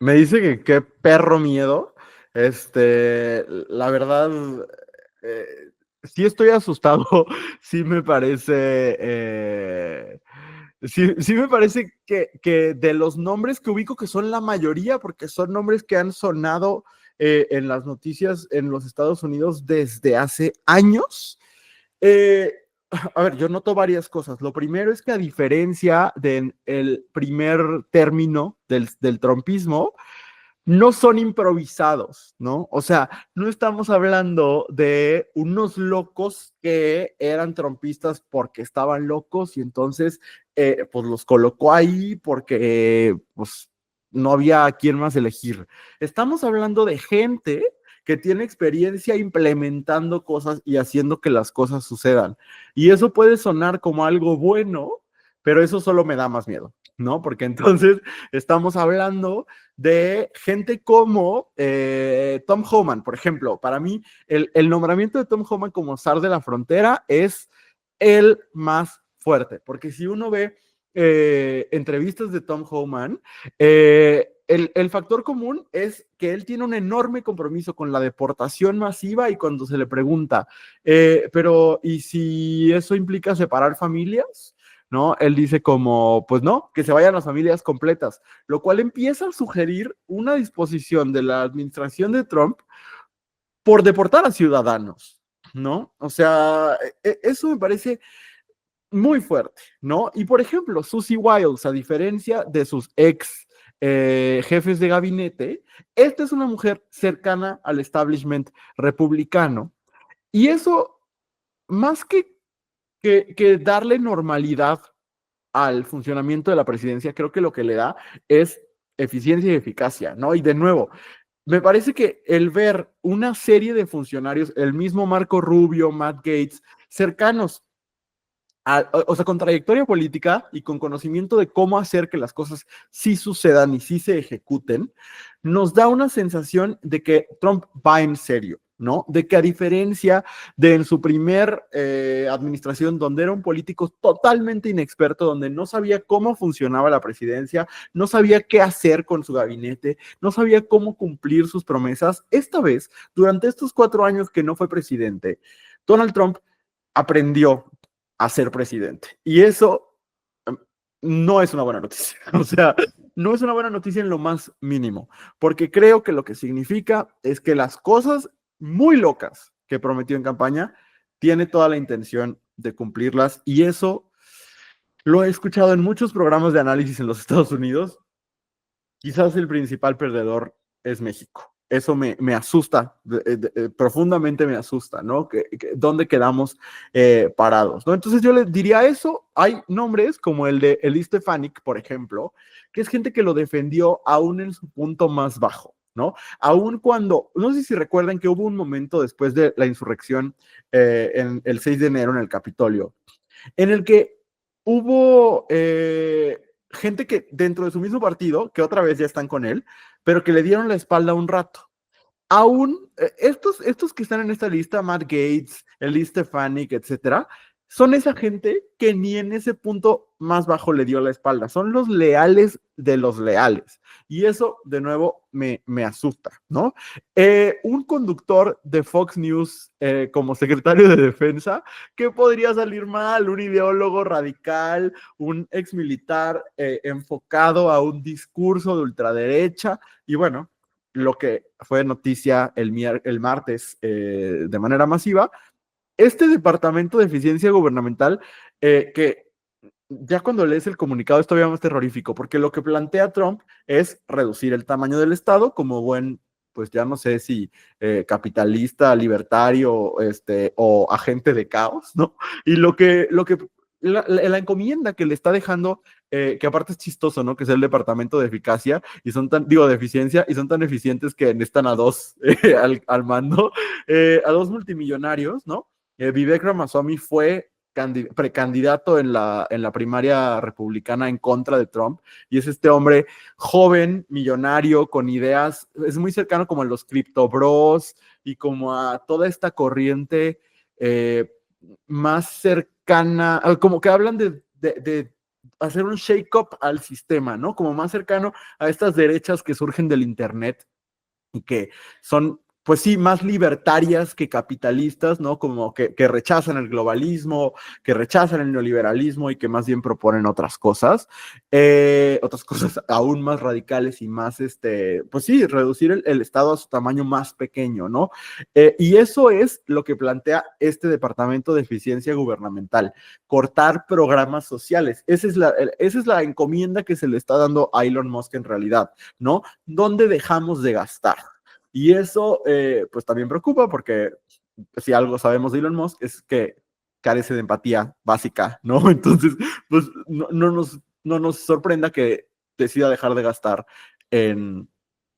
Me dice que qué perro miedo. La verdad, sí estoy asustado. Sí me parece. Sí me parece que de los nombres que ubico, que son la mayoría, porque son nombres que han sonado en las noticias en los Estados Unidos desde hace años. Eh, a ver, yo noto varias cosas. Lo primero es que a diferencia del primer término del trumpismo, no son improvisados, ¿no? O sea, no estamos hablando de unos locos que eran trumpistas porque estaban locos y entonces pues los colocó ahí porque pues no había a quién más elegir. Estamos hablando de gente que tiene experiencia implementando cosas y haciendo que las cosas sucedan. Y eso puede sonar como algo bueno, pero eso solo me da más miedo, ¿no? Porque entonces estamos hablando de gente como Tom Homan, por ejemplo. Para mí, el nombramiento de Tom Homan como zar de la frontera es el más fuerte, porque si uno ve entrevistas de Tom Homan, el factor común es que él tiene un enorme compromiso con la deportación masiva y cuando se le pregunta, pero ¿y si eso implica separar familias? ¿No? Él dice como, pues no, que se vayan las familias completas, lo cual empieza a sugerir una disposición de la administración de Trump por deportar a ciudadanos, ¿no? O sea, eso me parece muy fuerte, ¿no? Y por ejemplo, Susie Wiles, a diferencia de sus ex jefes de gabinete, esta es una mujer cercana al establishment republicano y eso, más que darle normalidad al funcionamiento de la presidencia, creo que lo que le da es eficiencia y eficacia, ¿no? Y de nuevo, me parece que el ver una serie de funcionarios, el mismo Marco Rubio, Matt Gaetz, cercanos o sea, con trayectoria política y con conocimiento de cómo hacer que las cosas sí sucedan y sí se ejecuten, nos da una sensación de que Trump va en serio, ¿no? De que a diferencia de en su primer administración, donde era un político totalmente inexperto, donde no sabía cómo funcionaba la presidencia, no sabía qué hacer con su gabinete, no sabía cómo cumplir sus promesas, esta vez, durante estos 4 años que no fue presidente, Donald Trump aprendió a ser presidente. Y eso no es una buena noticia. O sea, no es una buena noticia en lo más mínimo, porque creo que lo que significa es que las cosas muy locas que prometió en campaña tiene toda la intención de cumplirlas y eso Lo he escuchado en muchos programas de análisis en los Estados Unidos. Quizás el principal perdedor es México. Eso me asusta, profundamente me asusta, ¿no? ¿Dónde quedamos parados? ¿No? Entonces yo les diría eso. Hay nombres como el de Elise Stefanik, por ejemplo, que es gente que lo defendió aún en su punto más bajo, ¿no? Aún cuando, no sé si recuerdan que hubo un momento después de la insurrección en el 6 de enero en el Capitolio, en el que hubo gente que dentro de su mismo partido, que otra vez ya están con él, pero que le dieron la espalda un rato. Aún estos que están en esta lista, Matt Gaetz, Elise Stefanik, etcétera, son esa gente que ni en ese punto más bajo le dio la espalda. Son los leales de los leales. Y eso, de nuevo, me asusta, ¿no? Un conductor de Fox News como secretario de Defensa, ¿qué podría salir mal? Un ideólogo radical, un exmilitar enfocado a un discurso de ultraderecha. Y bueno, lo que fue noticia el martes de manera masiva, este departamento de eficiencia gubernamental, que ya cuando lees el comunicado es todavía más terrorífico, porque lo que plantea Trump es reducir el tamaño del Estado como buen, pues ya no sé si capitalista, libertario, o agente de caos, ¿no? Y la encomienda que le está dejando, que aparte es chistoso, ¿no? Que es el departamento de eficacia, y son tan, digo, de eficiencia, y son tan eficientes que necesitan a dos al mando, a dos multimillonarios, ¿no? Vivek Ramaswamy fue precandidato en la primaria republicana en contra de Trump, y es este hombre joven, millonario, con ideas, es muy cercano como a los Crypto Bros y como a toda esta corriente más cercana, como que hablan de hacer un shake-up al sistema, ¿no? Como más cercano a estas derechas que surgen del Internet y que son, pues sí, más libertarias que capitalistas, ¿no? Como que rechazan el globalismo, que rechazan el neoliberalismo y que más bien proponen otras cosas aún más radicales y más, pues sí, reducir el Estado a su tamaño más pequeño, ¿no? Y eso es lo que plantea este Departamento de Eficiencia Gubernamental, cortar programas sociales. Esa es la encomienda que se le está dando a Elon Musk en realidad, ¿no? ¿Dónde dejamos de gastar? Y eso, pues también preocupa porque si algo sabemos de Elon Musk es que carece de empatía básica, ¿no? Entonces, pues no nos sorprenda que decida dejar de gastar en,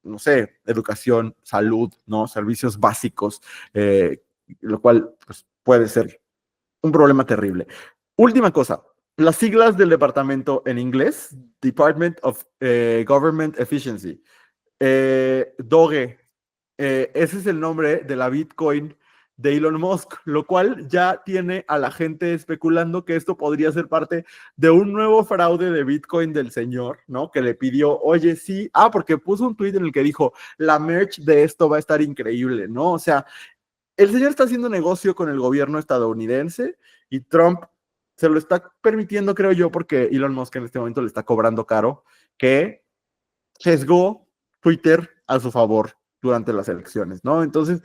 no sé, educación, salud, ¿no? Servicios básicos, lo cual pues, puede ser un problema terrible. Última cosa, las siglas del departamento en inglés, Department of Government Efficiency, Doge, ese es el nombre de la Bitcoin de Elon Musk, lo cual ya tiene a la gente especulando que esto podría ser parte de un nuevo fraude de Bitcoin del señor, ¿no? Que le pidió, oye, sí, porque puso un tweet en el que dijo, la merch de esto va a estar increíble, ¿no? O sea, el señor está haciendo negocio con el gobierno estadounidense y Trump se lo está permitiendo, creo yo, porque Elon Musk en este momento le está cobrando caro, que sesgó Twitter a su favor durante las elecciones, ¿no? Entonces,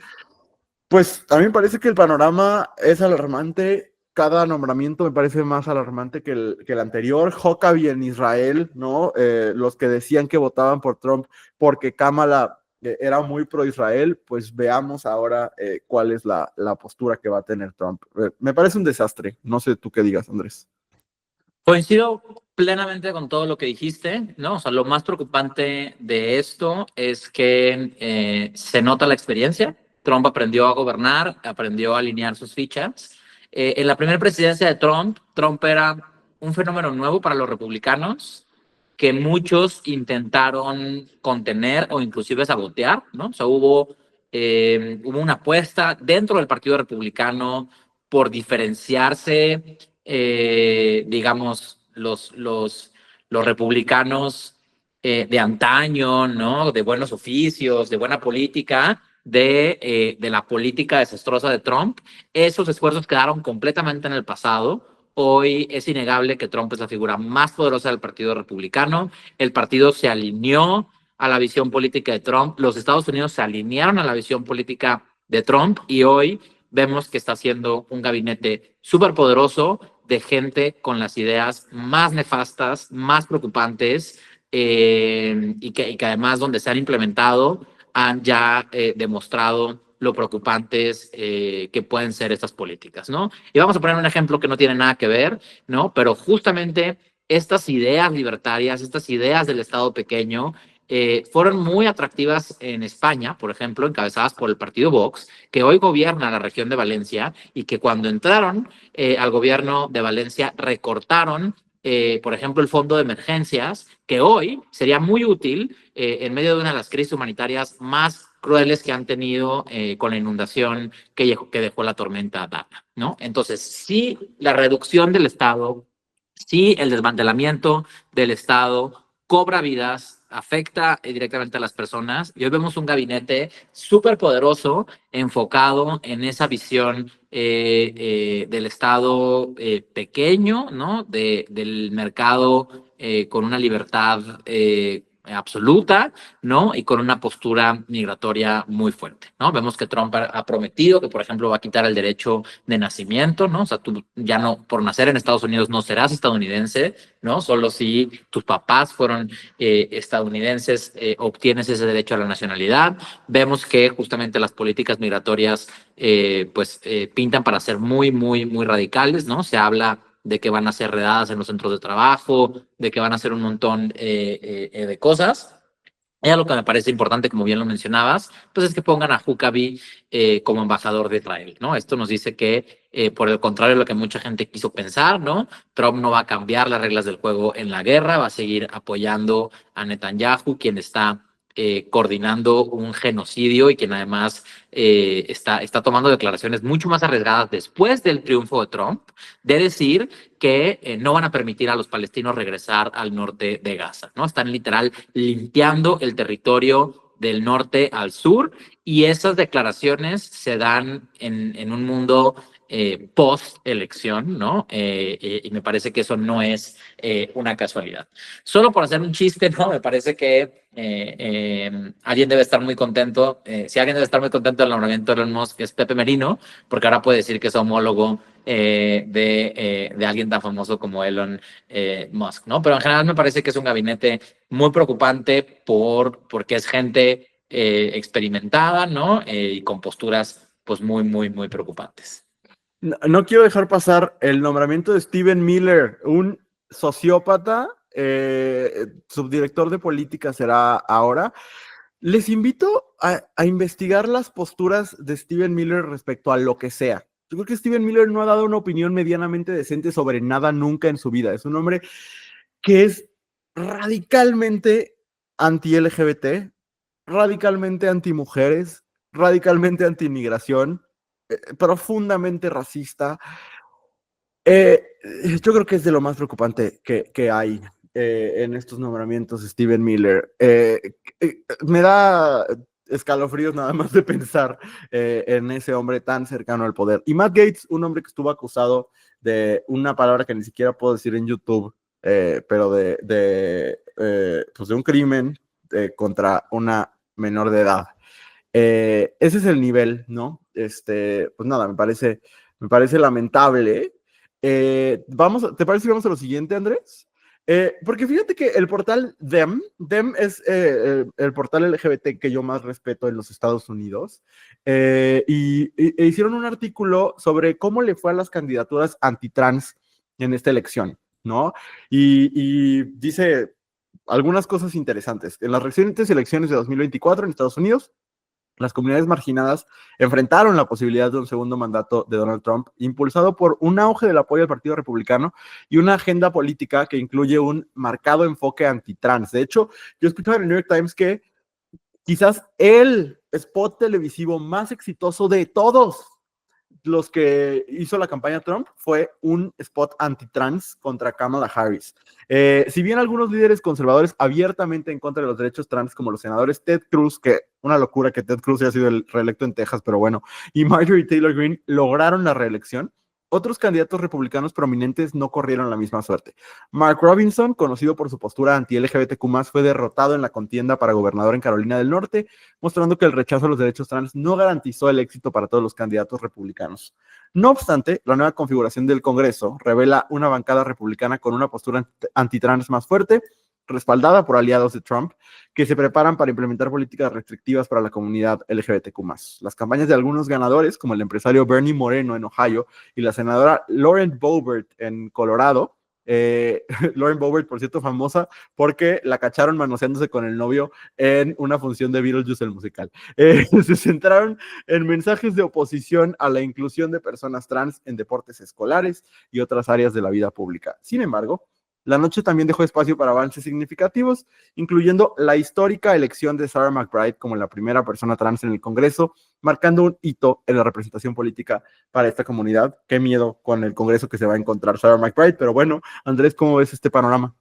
pues a mí me parece que el panorama es alarmante. Cada nombramiento me parece más alarmante que el anterior. Huckabee en Israel, ¿no? Los que decían que votaban por Trump porque Kamala era muy pro-Israel, pues veamos ahora cuál es la postura que va a tener Trump. Me parece un desastre. No sé tú qué digas, Andrés. Coincido plenamente con todo lo que dijiste, ¿no? O sea, lo más preocupante de esto es que se nota la experiencia. Trump aprendió a gobernar, aprendió a alinear sus fichas. En la primera presidencia de Trump, Trump era un fenómeno nuevo para los republicanos que muchos intentaron contener o inclusive sabotear, ¿no? O sea, hubo una apuesta dentro del Partido Republicano por diferenciarse, digamos, los republicanos de antaño, ¿no? De buenos oficios, de buena política, de la política desastrosa de Trump. Esos esfuerzos quedaron completamente en el pasado. Hoy es innegable que Trump es la figura más poderosa del Partido Republicano. El partido se alineó a la visión política de Trump. Los Estados Unidos se alinearon a la visión política de Trump y hoy vemos que está haciendo un gabinete súper poderoso de gente con las ideas más nefastas, más preocupantes, y que además donde se han implementado han ya demostrado lo preocupantes que pueden ser estas políticas, ¿no? Y vamos a poner un ejemplo que no tiene nada que ver, ¿no? Pero justamente estas ideas libertarias, estas ideas del Estado pequeño, fueron muy atractivas en España, por ejemplo, encabezadas por el partido Vox, que hoy gobierna la región de Valencia y que cuando entraron al gobierno de Valencia recortaron, por ejemplo, el fondo de emergencias, que hoy sería muy útil en medio de una de las crisis humanitarias más crueles que han tenido con la inundación que dejó la tormenta Dana, ¿no? Entonces, sí, la reducción del Estado, sí, el desmantelamiento del Estado cobra vidas, afecta directamente a las personas. Y hoy vemos un gabinete súper poderoso, enfocado en esa visión del Estado pequeño, ¿no? Del mercado con una libertad absoluta, ¿no? Y con una postura migratoria muy fuerte, ¿no? Vemos que Trump ha prometido que, por ejemplo, va a quitar el derecho de nacimiento, ¿no? O sea, tú ya no, por nacer en Estados Unidos no serás estadounidense, ¿no? Solo si tus papás fueron estadounidenses obtienes ese derecho a la nacionalidad. Vemos que justamente las políticas migratorias pintan para ser muy, muy, muy radicales, ¿no? Se habla de que van a ser redadas en los centros de trabajo, de que van a hacer un montón de cosas. Y lo que me parece importante, como bien lo mencionabas, pues es que pongan a Huckabee como embajador de Israel, ¿no? Esto nos dice que, por el contrario de lo que mucha gente quiso pensar, ¿no? Trump no va a cambiar las reglas del juego en la guerra, va a seguir apoyando a Netanyahu, quien está coordinando un genocidio y quien además está tomando declaraciones mucho más arriesgadas después del triunfo de Trump, de decir que no van a permitir a los palestinos regresar al norte de Gaza, ¿no? Están literal limpiando el territorio del norte al sur, y esas declaraciones se dan en un mundo post-elección, ¿no? Y me parece que eso no es una casualidad. Solo por hacer un chiste, ¿no? Me parece que alguien debe estar muy contento. Si alguien debe estar muy contento del nombramiento de Elon Musk es Pepe Merino, porque ahora puede decir que es homólogo de alguien tan famoso como Elon Musk, ¿no? Pero en general me parece que es un gabinete muy preocupante porque es gente experimentada, ¿no? Y con posturas pues muy, muy, muy preocupantes. No quiero dejar pasar el nombramiento de Steven Miller, un sociópata, subdirector de política será ahora. Les invito a investigar las posturas de Steven Miller respecto a lo que sea. Yo creo que Steven Miller no ha dado una opinión medianamente decente sobre nada nunca en su vida. Es un hombre que es radicalmente anti-LGBT, radicalmente anti-mujeres, radicalmente anti-inmigración, profundamente racista. Yo creo que es de lo más preocupante que hay en estos nombramientos, Steven Miller. Me da escalofríos nada más de pensar en ese hombre tan cercano al poder. Y Matt Gaetz, un hombre que estuvo acusado de una palabra que ni siquiera puedo decir en YouTube, pero pues de un crimen contra una menor de edad. Ese es el nivel, ¿no? Pues nada, me parece lamentable. ¿Te parece que vamos a lo siguiente, Andrés? Porque fíjate que el portal Dem es el portal LGBT que yo más respeto en los Estados Unidos, e hicieron un artículo sobre cómo le fue a las candidaturas antitrans en esta elección, ¿no? Y dice algunas cosas interesantes. En las recientes elecciones de 2024 en Estados Unidos, las comunidades marginadas enfrentaron la posibilidad de un segundo mandato de Donald Trump, impulsado por un auge del apoyo al Partido Republicano y una agenda política que incluye un marcado enfoque antitrans. De hecho, yo escuchaba en el New York Times que quizás el spot televisivo más exitoso de todos los que hizo la campaña Trump fue un spot antitrans contra Kamala Harris. Si bien algunos líderes conservadores abiertamente en contra de los derechos trans, como los senadores Ted Cruz, que una locura que Ted Cruz haya sido el reelecto en Texas, pero bueno, y Marjorie Taylor Greene lograron la reelección, otros candidatos republicanos prominentes no corrieron la misma suerte. Mark Robinson, conocido por su postura anti-LGBTQ+, fue derrotado en la contienda para gobernador en Carolina del Norte, mostrando que el rechazo a los derechos trans no garantizó el éxito para todos los candidatos republicanos. No obstante, la nueva configuración del Congreso revela una bancada republicana con una postura antitrans más fuerte, respaldada por aliados de Trump, que se preparan para implementar políticas restrictivas para la comunidad LGBTQ+. Las campañas de algunos ganadores, como el empresario Bernie Moreno en Ohio y la senadora Lauren Boebert en Colorado, Lauren Boebert, por cierto, famosa porque la cacharon manoseándose con el novio en una función de Beetlejuice el musical. Se centraron en mensajes de oposición a la inclusión de personas trans en deportes escolares y otras áreas de la vida pública. Sin embargo, la noche también dejó espacio para avances significativos, incluyendo la histórica elección de Sarah McBride como la primera persona trans en el Congreso, marcando un hito en la representación política para esta comunidad. Qué miedo con el Congreso que se va a encontrar Sarah McBride, pero bueno, Andrés, ¿cómo ves este panorama?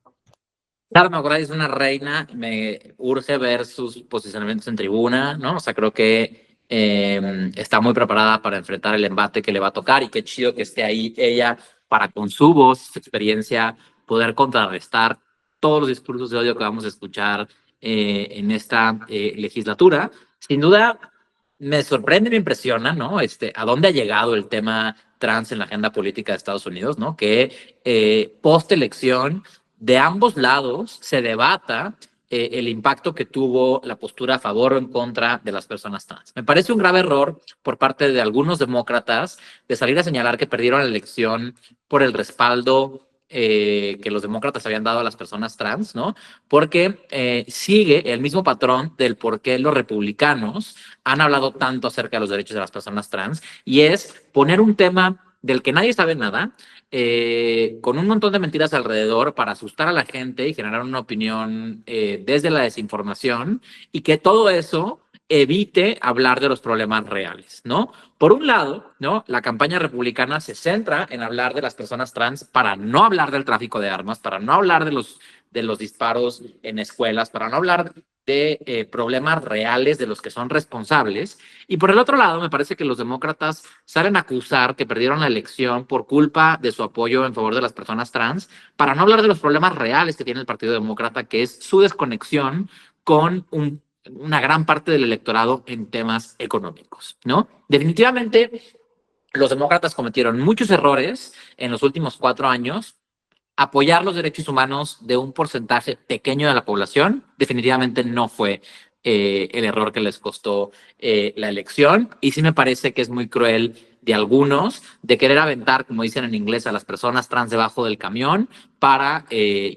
Sarah McBride es una reina, me urge ver sus posicionamientos en tribuna, ¿no? O sea, creo que está muy preparada para enfrentar el embate que le va a tocar y qué chido que esté ahí ella para con su voz, su experiencia, poder contrarrestar todos los discursos de odio que vamos a escuchar en esta legislatura. Sin duda, me sorprende, me impresiona, ¿no? A dónde ha llegado el tema trans en la agenda política de Estados Unidos, ¿no? Que post-elección de ambos lados se debata el impacto que tuvo la postura a favor o en contra de las personas trans. Me parece un grave error por parte de algunos demócratas de salir a señalar que perdieron la elección por el respaldo que los demócratas habían dado a las personas trans, ¿no? Porque sigue el mismo patrón del por qué los republicanos han hablado tanto acerca de los derechos de las personas trans, y es poner un tema del que nadie sabe nada, con un montón de mentiras alrededor para asustar a la gente y generar una opinión desde la desinformación, y que todo eso evite hablar de los problemas reales, ¿no? Por un lado, ¿no? La campaña republicana se centra en hablar de las personas trans para no hablar del tráfico de armas, para no hablar de los disparos en escuelas, para no hablar de problemas reales de los que son responsables. Y por el otro lado, me parece que los demócratas salen a acusar que perdieron la elección por culpa de su apoyo en favor de las personas trans, para no hablar de los problemas reales que tiene el Partido Demócrata, que es su desconexión con una gran parte del electorado en temas económicos, ¿no? Definitivamente, los demócratas cometieron muchos errores en los últimos 4 años. Apoyar los derechos humanos de un porcentaje pequeño de la población definitivamente no fue el error que les costó la elección, y sí me parece que es muy cruel de algunos de querer aventar, como dicen en inglés, a las personas trans debajo del camión para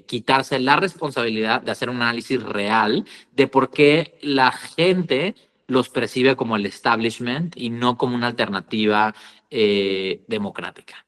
quitarse la responsabilidad de hacer un análisis real de por qué la gente los percibe como el establishment y no como una alternativa democrática.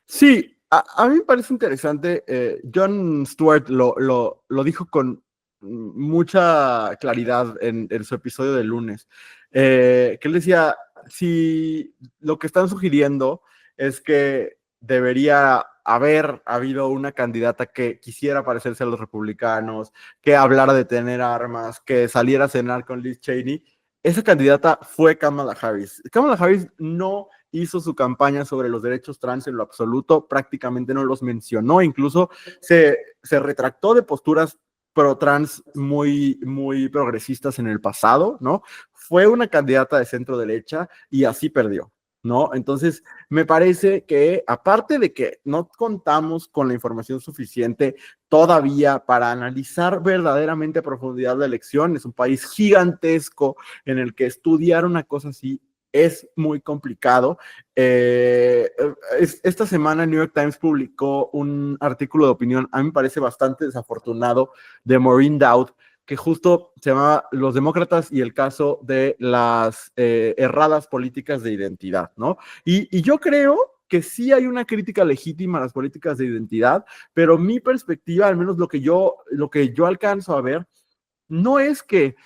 Sí, a mí me parece interesante. Jon Stewart lo dijo con mucha claridad en su episodio de lunes, que él decía, si lo que están sugiriendo es que debería haber habido una candidata que quisiera parecerse a los republicanos, que hablara de tener armas, que saliera a cenar con Liz Cheney, esa candidata fue Kamala Harris. Kamala Harris no hizo su campaña sobre los derechos trans en lo absoluto, prácticamente no los mencionó, incluso se retractó de posturas pro-trans muy progresistas en el pasado, ¿no? Fue una candidata de centro derecha y así perdió, ¿no? Entonces, me parece que aparte de que no contamos con la información suficiente todavía para analizar verdaderamente a profundidad la elección, es un país gigantesco en el que estudiar una cosa así es muy complicado. Esta semana el New York Times publicó un artículo de opinión, a mí me parece bastante desafortunado, de Maureen Dowd, que justo se llama Los demócratas y el caso de las erradas políticas de identidad, ¿no? Y yo creo que sí hay una crítica legítima a las políticas de identidad, pero mi perspectiva, al menos lo que yo alcanzo a ver, no es que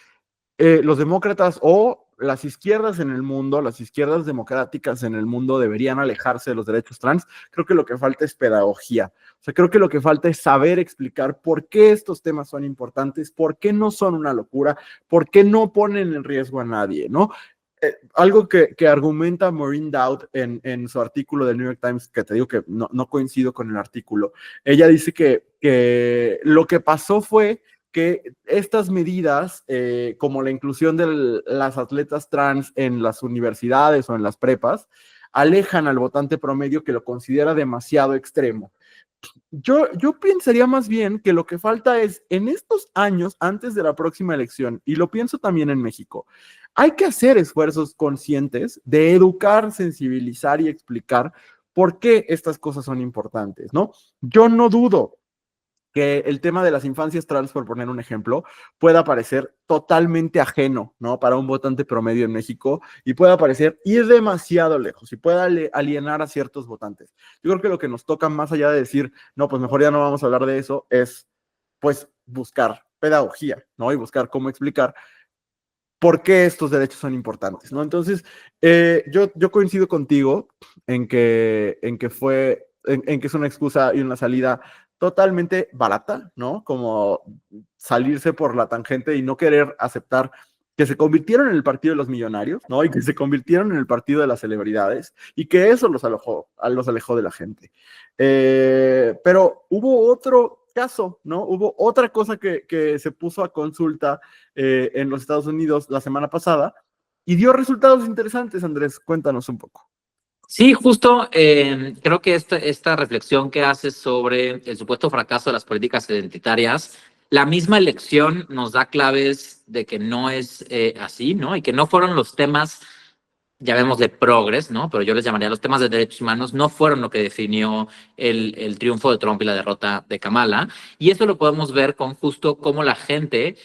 los demócratas o las izquierdas en el mundo, las izquierdas democráticas en el mundo deberían alejarse de los derechos trans. Creo que lo que falta es pedagogía. O sea, creo que lo que falta es saber explicar por qué estos temas son importantes, por qué no son una locura, por qué no ponen en riesgo a nadie, ¿no? algo que argumenta Maureen Dowd en su artículo del New York Times, que te digo que no coincido con el artículo, ella dice que lo que pasó fue que estas medidas, como la inclusión de las atletas trans en las universidades o en las prepas, alejan al votante promedio que lo considera demasiado extremo. Yo pensaría más bien que lo que falta es, en estos años antes de la próxima elección, y lo pienso también en México, hay que hacer esfuerzos conscientes de educar, sensibilizar y explicar por qué estas cosas son importantes, ¿no? Yo no dudo que el tema de las infancias trans, por poner un ejemplo, pueda parecer totalmente ajeno, ¿no? Para un votante promedio en México y pueda parecer ir demasiado lejos y pueda alienar a ciertos votantes. Yo creo que lo que nos toca, más allá de decir, no, pues mejor ya no vamos a hablar de eso, es pues buscar pedagogía, ¿no? Y buscar cómo explicar por qué estos derechos son importantes, ¿no? Entonces, yo coincido contigo en que es una excusa y una salida totalmente barata, ¿no? Como salirse por la tangente y no querer aceptar que se convirtieron en el partido de los millonarios, ¿no? Y que se convirtieron en el partido de las celebridades y que eso los alejó de la gente. Pero hubo otro caso, ¿no? Hubo otra cosa que se puso a consulta en los Estados Unidos la semana pasada y dio resultados interesantes. Andrés, cuéntanos un poco. Sí, justo creo que esta reflexión que haces sobre el supuesto fracaso de las políticas identitarias, la misma elección nos da claves de que no es así, ¿no? Y que no fueron los temas, llamémosle progres, ¿no? Pero yo les llamaría los temas de derechos humanos, no fueron lo que definió el triunfo de Trump y la derrota de Kamala. Y eso lo podemos ver con justo cómo la gente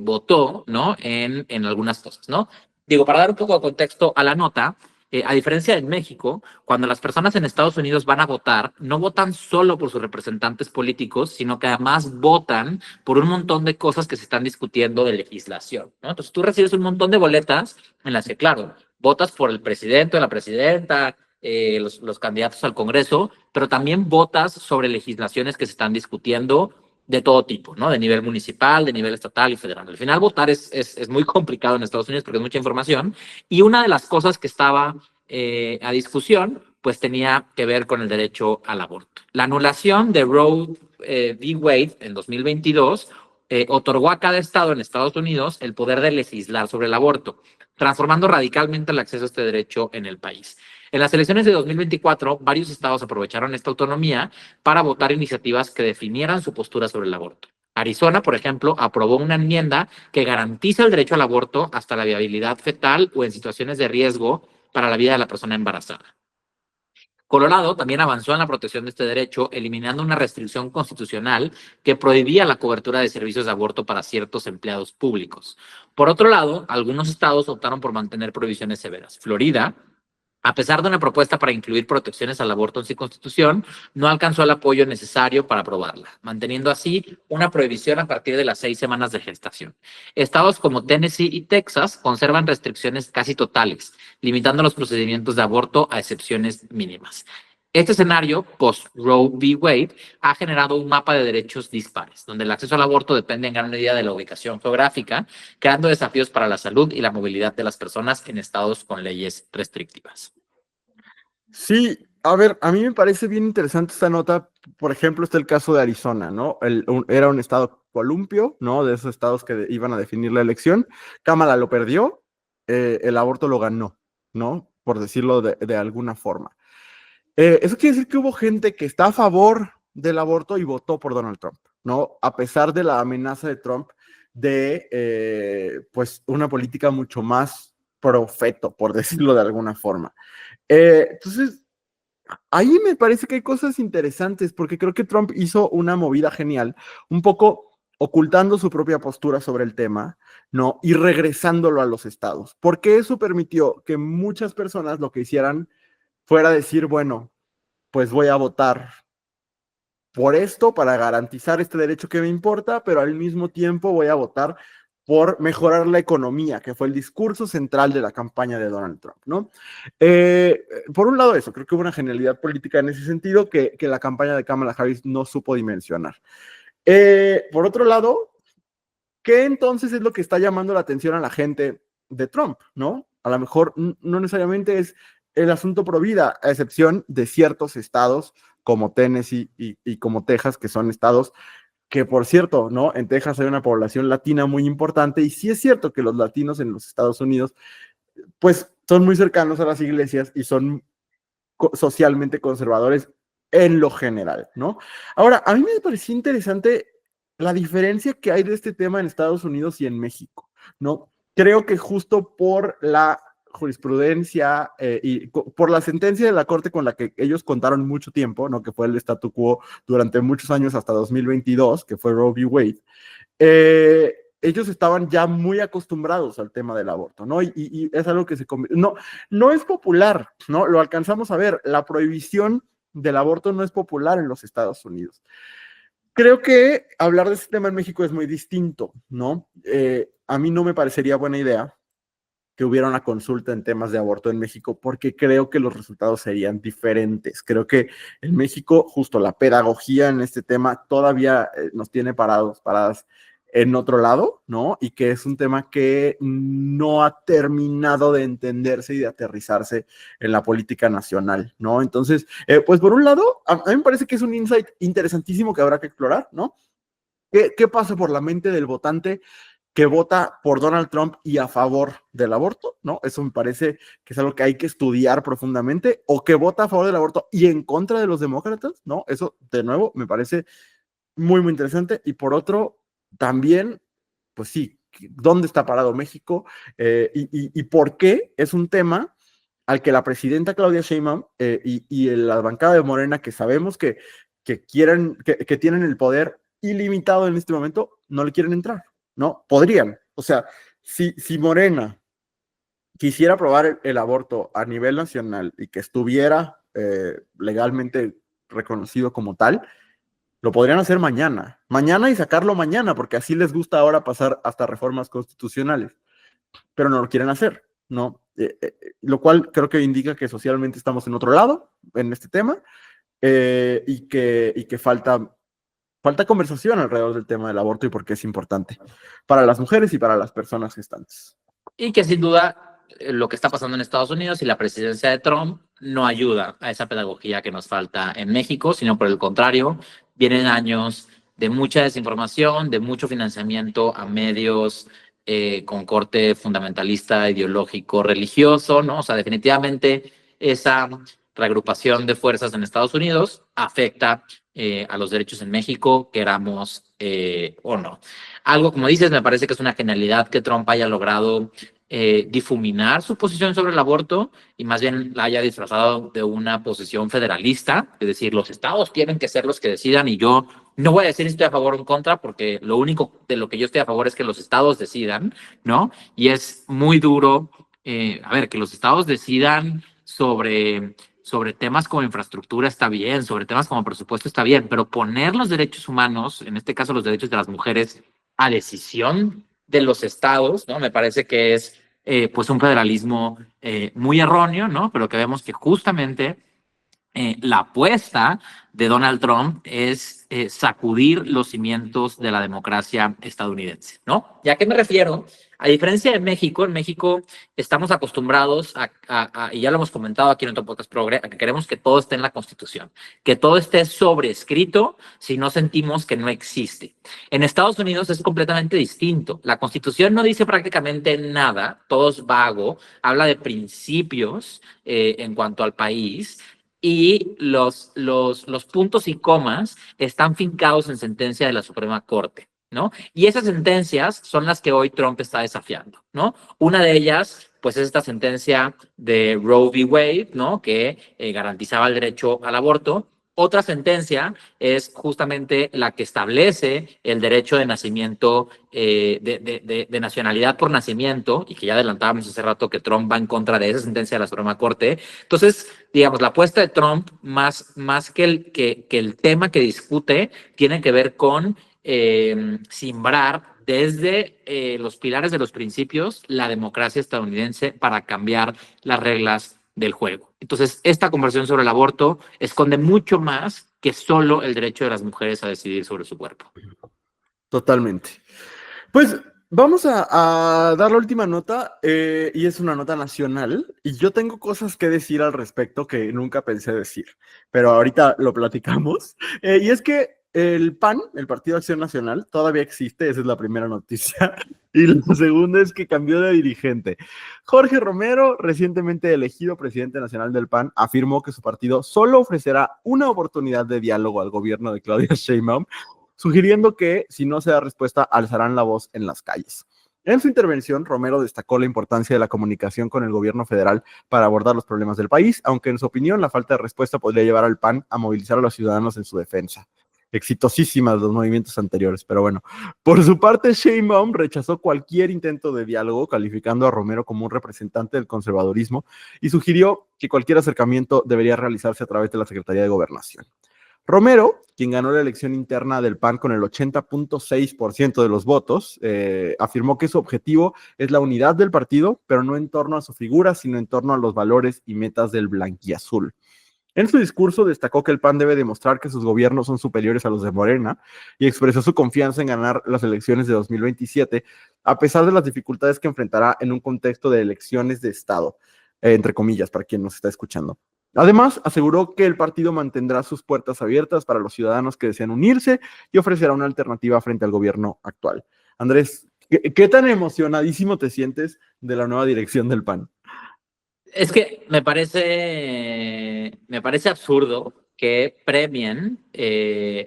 votó, ¿no? En algunas cosas, ¿no? Digo, para dar un poco de contexto a la nota, a diferencia de México, cuando las personas en Estados Unidos van a votar, no votan solo por sus representantes políticos, sino que además votan por un montón de cosas que se están discutiendo de legislación, ¿no? Entonces tú recibes un montón de boletas en las que, claro, votas por el presidente o la presidenta, los candidatos al Congreso, pero también votas sobre legislaciones que se están discutiendo de todo tipo, ¿no? De nivel municipal, de nivel estatal y federal. Al final votar es muy complicado en Estados Unidos porque es mucha información y una de las cosas que estaba a discusión pues tenía que ver con el derecho al aborto. La anulación de Roe v. Wade en 2022 otorgó a cada estado en Estados Unidos el poder de legislar sobre el aborto, transformando radicalmente el acceso a este derecho en el país. En las elecciones de 2024, varios estados aprovecharon esta autonomía para votar iniciativas que definieran su postura sobre el aborto. Arizona, por ejemplo, aprobó una enmienda que garantiza el derecho al aborto hasta la viabilidad fetal o en situaciones de riesgo para la vida de la persona embarazada. Colorado también avanzó en la protección de este derecho, eliminando una restricción constitucional que prohibía la cobertura de servicios de aborto para ciertos empleados públicos. Por otro lado, algunos estados optaron por mantener prohibiciones severas. Florida, a pesar de una propuesta para incluir protecciones al aborto en su constitución, no alcanzó el apoyo necesario para aprobarla, manteniendo así una prohibición a partir de las 6 semanas de gestación. Estados como Tennessee y Texas conservan restricciones casi totales, limitando los procedimientos de aborto a excepciones mínimas. Este escenario, post-Roe v. Wade, ha generado un mapa de derechos dispares, donde el acceso al aborto depende en gran medida de la ubicación geográfica, creando desafíos para la salud y la movilidad de las personas en estados con leyes restrictivas. Sí, a ver, a mí me parece bien interesante esta nota. Por ejemplo, está el caso de Arizona, ¿no? Era un estado columpio, ¿no? De esos estados que iban a definir la elección. Kamala lo perdió, el aborto lo ganó, ¿no? Por decirlo de alguna forma. Eso quiere decir que hubo gente que está a favor del aborto y votó por Donald Trump, ¿no? A pesar de la amenaza de Trump de, pues, una política mucho más profeto, por decirlo de alguna forma. Entonces, ahí me parece que hay cosas interesantes, porque creo que Trump hizo una movida genial, un poco ocultando su propia postura sobre el tema, ¿no? Y regresándolo a los estados, porque eso permitió que muchas personas lo que hicieran fuera decir, bueno, pues voy a votar por esto para garantizar este derecho que me importa, pero al mismo tiempo voy a votar por mejorar la economía, que fue el discurso central de la campaña de Donald Trump, ¿no? Por un lado eso, creo que hubo una genialidad política en ese sentido que la campaña de Kamala Harris no supo dimensionar. Por otro lado, ¿qué entonces es lo que está llamando la atención a la gente de Trump, ¿no? A lo mejor no necesariamente es el asunto pro vida, a excepción de ciertos estados como Tennessee y como Texas, que son estados que, por cierto, ¿no? En Texas hay una población latina muy importante y sí es cierto que los latinos en los Estados Unidos, pues, son muy cercanos a las iglesias y son socialmente conservadores en lo general, ¿no? Ahora, a mí me pareció interesante la diferencia que hay de este tema en Estados Unidos y en México, ¿no? Creo que justo por la jurisprudencia y por la sentencia de la Corte con la que ellos contaron mucho tiempo, ¿no? Que fue el statu quo durante muchos años hasta 2022, que fue Roe v. Wade, ellos estaban ya muy acostumbrados al tema del aborto, ¿no? Y es algo que no es popular, ¿no? Lo alcanzamos a ver, la prohibición del aborto no es popular en los Estados Unidos. Creo que hablar de este tema en México es muy distinto, ¿no? A mí no me parecería buena idea que hubiera una consulta en temas de aborto en México, porque creo que los resultados serían diferentes. Creo que en México, justo la pedagogía en este tema todavía nos tiene paradas en otro lado, ¿no? Y que es un tema que no ha terminado de entenderse y de aterrizarse en la política nacional, ¿no? Entonces, pues por un lado, a mí me parece que es un insight interesantísimo que habrá que explorar, ¿no? ¿Qué pasa por la mente del votante que vota por Donald Trump y a favor del aborto, ¿no? Eso me parece que es algo que hay que estudiar profundamente, o que vota a favor del aborto y en contra de los demócratas, ¿no? Eso, de nuevo, me parece muy, muy interesante. Y por otro, también, pues sí, ¿dónde está parado México? Y por qué es un tema al que la presidenta Claudia Sheinbaum y la bancada de Morena, que sabemos que tienen el poder ilimitado en este momento, no le quieren entrar, ¿no? Podrían. O sea, si Morena quisiera aprobar el aborto a nivel nacional y que estuviera legalmente reconocido como tal, lo podrían hacer mañana y sacarlo mañana, porque así les gusta ahora pasar hasta reformas constitucionales, pero no lo quieren hacer, ¿no? Lo cual creo que indica que socialmente estamos en otro lado en este tema y que falta conversación alrededor del tema del aborto y por qué es importante para las mujeres y para las personas gestantes. Y que sin duda lo que está pasando en Estados Unidos y la presidencia de Trump no ayuda a esa pedagogía que nos falta en México, sino por el contrario, vienen años de mucha desinformación, de mucho financiamiento a medios con corte fundamentalista, ideológico, religioso, ¿no? O sea, definitivamente esa reagrupación de fuerzas en Estados Unidos afecta a los derechos en México, queramos o no. Algo, como dices, me parece que es una genialidad que Trump haya logrado difuminar su posición sobre el aborto y más bien la haya disfrazado de una posición federalista, es decir, los estados tienen que ser los que decidan y yo no voy a decir si estoy a favor o en contra porque lo único de lo que yo estoy a favor es que los estados decidan, ¿no? Y es muy duro, a ver, que los estados decidan sobre temas como infraestructura está bien, sobre temas como presupuesto está bien, pero poner los derechos humanos, en este caso los derechos de las mujeres, a decisión de los estados, ¿no? Me parece que es pues un federalismo muy erróneo, ¿no? Pero que vemos que justamente la apuesta de Donald Trump es sacudir los cimientos de la democracia estadounidense, ¿no? ¿Y a qué me refiero? A diferencia de México, en México estamos acostumbrados y ya lo hemos comentado aquí en otro podcast Progre, a que queremos que todo esté en la Constitución, que todo esté sobrescrito si no sentimos que no existe. En Estados Unidos es completamente distinto. La Constitución no dice prácticamente nada, todo es vago, habla de principios en cuanto al país, y los puntos y comas están fincados en sentencia de la Suprema Corte, ¿no? Y esas sentencias son las que hoy Trump está desafiando, ¿no? Una de ellas, pues, es esta sentencia de Roe v. Wade, ¿no? Que garantizaba el derecho al aborto. Otra sentencia es justamente la que establece el derecho de nacimiento, de nacionalidad por nacimiento, y que ya adelantábamos hace rato que Trump va en contra de esa sentencia de la Suprema Corte. Entonces, digamos, la apuesta de Trump, más que el tema que discute, tiene que ver con simbrar desde los pilares de los principios la democracia estadounidense para cambiar las reglas del juego. Entonces, esta conversación sobre el aborto esconde mucho más que solo el derecho de las mujeres a decidir sobre su cuerpo. Totalmente. Pues Vamos a dar la última nota, y es una nota nacional, y yo tengo cosas que decir al respecto que nunca pensé decir, pero ahorita lo platicamos. Y es que el PAN, el Partido Acción Nacional, todavía existe, esa es la primera noticia, y la segunda es que cambió de dirigente. Jorge Romero, recientemente elegido presidente nacional del PAN, afirmó que su partido solo ofrecerá una oportunidad de diálogo al gobierno de Claudia Sheinbaum, sugiriendo que si no se da respuesta, alzarán la voz en las calles. En su intervención, Romero destacó la importancia de la comunicación con el gobierno federal para abordar los problemas del país, aunque en su opinión la falta de respuesta podría llevar al PAN a movilizar a los ciudadanos en su defensa. Exitosísimas los movimientos anteriores, pero bueno. Por su parte, Sheinbaum rechazó cualquier intento de diálogo, calificando a Romero como un representante del conservadurismo y sugirió que cualquier acercamiento debería realizarse a través de la Secretaría de Gobernación. Romero, quien ganó la elección interna del PAN con el 80.6% de los votos, afirmó que su objetivo es la unidad del partido, pero no en torno a su figura, sino en torno a los valores y metas del blanquiazul. En su discurso destacó que el PAN debe demostrar que sus gobiernos son superiores a los de Morena y expresó su confianza en ganar las elecciones de 2027, a pesar de las dificultades que enfrentará en un contexto de elecciones de Estado, entre comillas, para quien nos está escuchando. Además, aseguró que el partido mantendrá sus puertas abiertas para los ciudadanos que desean unirse y ofrecerá una alternativa frente al gobierno actual. Andrés, ¿qué tan emocionadísimo te sientes de la nueva dirección del PAN? Es que me parece absurdo que premien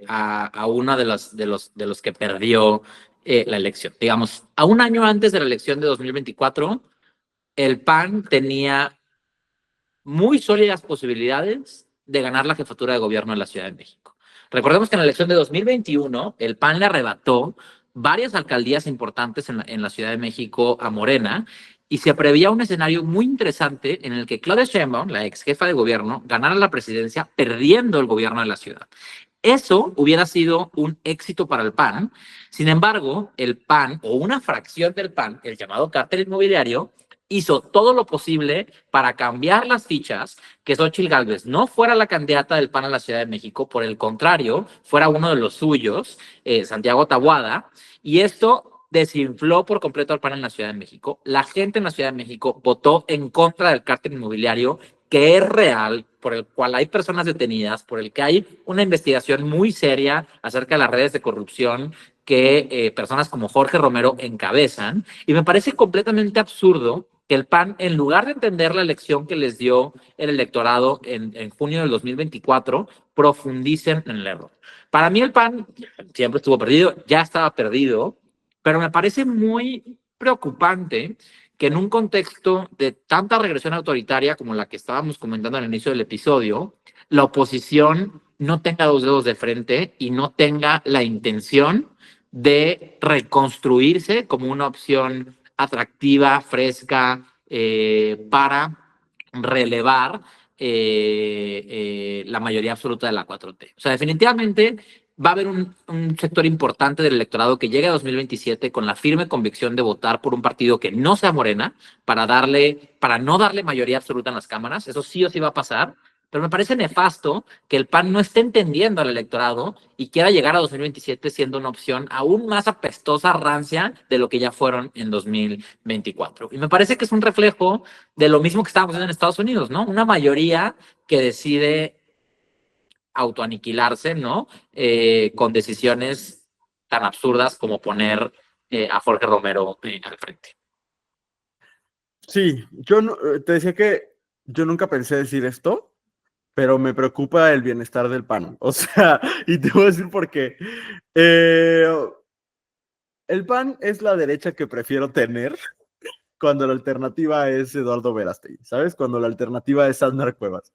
a uno de los que perdió la elección. Digamos, a un año antes de la elección de 2024, el PAN tenía muy sólidas posibilidades de ganar la jefatura de gobierno en la Ciudad de México. Recordemos que en la elección de 2021, el PAN le arrebató varias alcaldías importantes en la Ciudad de México a Morena, y se prevía un escenario muy interesante en el que Claudia Sheinbaum, la ex jefa de gobierno, ganara la presidencia perdiendo el gobierno de la ciudad. Eso hubiera sido un éxito para el PAN. Sin embargo, el PAN, o una fracción del PAN, el llamado cártel inmobiliario, hizo todo lo posible para cambiar las fichas, que Xóchitl Gálvez no fuera la candidata del PAN a la Ciudad de México, por el contrario, fuera uno de los suyos, Santiago Taboada, y esto desinfló por completo al PAN en la Ciudad de México. La gente en la Ciudad de México votó en contra del cártel inmobiliario, que es real, por el cual hay personas detenidas, por el que hay una investigación muy seria acerca de las redes de corrupción que personas como Jorge Romero encabezan. Y me parece completamente absurdo que el PAN, en lugar de entender la lección que les dio el electorado en junio del 2024, profundicen en el error. Para mí el PAN siempre estuvo perdido, ya estaba perdido, pero me parece muy preocupante que en un contexto de tanta regresión autoritaria como la que estábamos comentando al inicio del episodio, la oposición no tenga dos dedos de frente y no tenga la intención de reconstruirse como una opción atractiva, fresca, para relevar la mayoría absoluta de la 4T. O sea, definitivamente va a haber un sector importante del electorado que llegue a 2027 con la firme convicción de votar por un partido que no sea Morena para no darle mayoría absoluta en las cámaras. Eso sí o sí va a pasar. Pero me parece nefasto que el PAN no esté entendiendo al electorado y quiera llegar a 2027 siendo una opción aún más apestosa, rancia, de lo que ya fueron en 2024. Y me parece que es un reflejo de lo mismo que estábamos viendo en Estados Unidos, ¿no? Una mayoría que decide autoaniquilarse, ¿no? Con decisiones tan absurdas como poner a Jorge Romero al frente. Sí, yo te decía que yo nunca pensé decir esto, pero me preocupa el bienestar del PAN. O sea, y te voy a decir por qué. Eh, el PAN es la derecha que prefiero tener cuando la alternativa es Eduardo Verástegui, ¿sabes? Cuando la alternativa es Sandra Cuevas.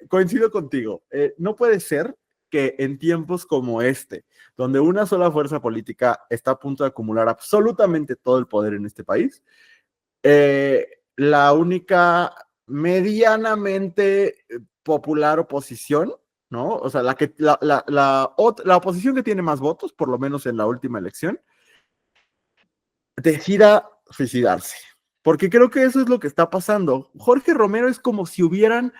Coincido contigo. No puede ser que en tiempos como este, donde una sola fuerza política está a punto de acumular absolutamente todo el poder en este país, la única medianamente popular oposición, ¿no? O sea, la oposición que tiene más votos, por lo menos en la última elección, decida suicidarse. Porque creo que eso es lo que está pasando. Jorge Romero es como si hubieran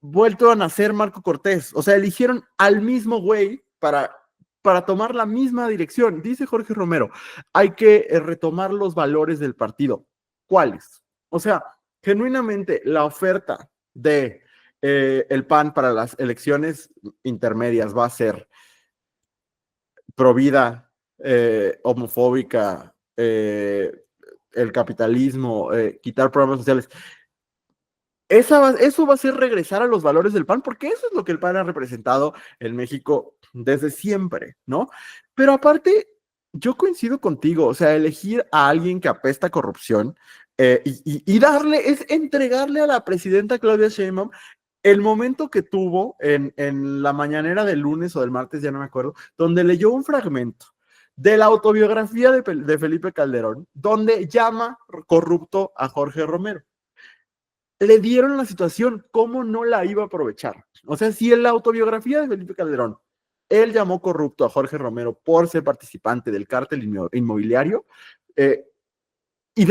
vuelto a nacer Marco Cortés. O sea, eligieron al mismo güey para para tomar la misma dirección. Dice Jorge Romero, hay que retomar los valores del partido. ¿Cuáles? O sea, genuinamente la oferta de el PAN para las elecciones intermedias va a ser provida, homofóbica, el capitalismo, quitar programas sociales. Eso va a ser regresar a los valores del PAN, porque eso es lo que el PAN ha representado en México desde siempre, ¿no? Pero aparte, yo coincido contigo, o sea, elegir a alguien que apesta a corrupción y darle, es entregarle a la presidenta Claudia Sheinbaum el momento que tuvo en la mañanera del lunes o del martes, ya no me acuerdo, donde leyó un fragmento de la autobiografía de Felipe Calderón, donde llama corrupto a Jorge Romero. Le dieron la situación, ¿cómo no la iba a aprovechar? O sea, si en la autobiografía de Felipe Calderón, él llamó corrupto a Jorge Romero por ser participante del cártel inmobiliario, y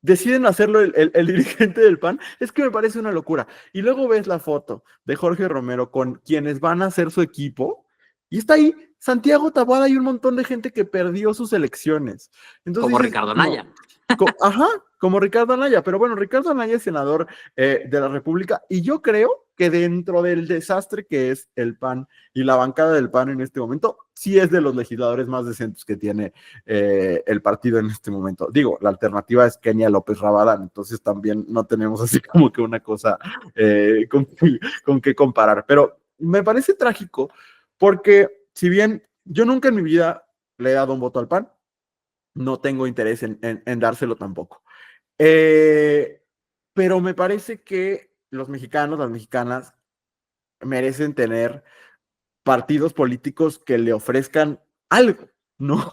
deciden hacerlo el dirigente del PAN, es que me parece una locura. Y luego ves la foto de Jorge Romero con quienes van a ser su equipo, y está ahí Santiago Taboada y un montón de gente que perdió sus elecciones. Entonces Como dices, Ricardo Anaya. no. Ajá, como Ricardo Anaya, pero bueno, Ricardo Anaya es senador de la República y yo creo que dentro del desastre que es el PAN y la bancada del PAN en este momento, sí es de los legisladores más decentes que tiene el partido en este momento. Digo, la alternativa es Kenia López Rabadán, entonces también no tenemos así como que una cosa con que comparar, pero me parece trágico porque si bien yo nunca en mi vida le he dado un voto al PAN, no tengo interés en dárselo tampoco. Pero me parece que los mexicanos, las mexicanas, merecen tener partidos políticos que le ofrezcan algo, ¿no?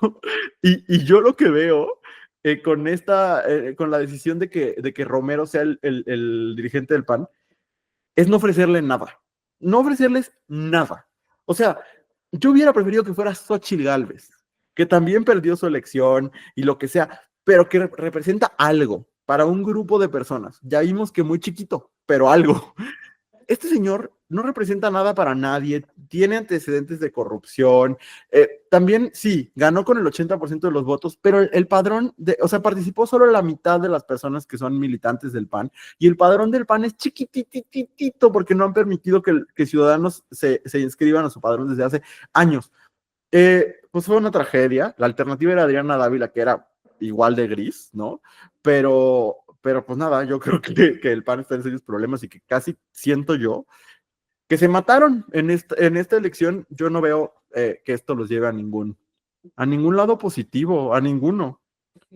Y yo lo que veo con la decisión de que Romero sea el dirigente del PAN, es no ofrecerle nada, no ofrecerles nada. O sea, yo hubiera preferido que fuera Xochitl Gálvez, que también perdió su elección y lo que sea, pero que representa algo para un grupo de personas. Ya vimos que muy chiquito, pero algo. Este señor no representa nada para nadie, tiene antecedentes de corrupción, también sí, ganó con el 80% de los votos, pero el padrón, o sea, participó solo la mitad de las personas que son militantes del PAN, y el padrón del PAN es chiquitititito porque no han permitido que ciudadanos se inscriban a su padrón desde hace años. Pues fue una tragedia, la alternativa era Adriana Dávila, que era igual de gris, ¿no? Pero pues nada, yo creo que el PAN está en serios problemas y que casi siento yo que se mataron en esta elección. Yo no veo que esto los lleve a ningún lado positivo, a ninguno.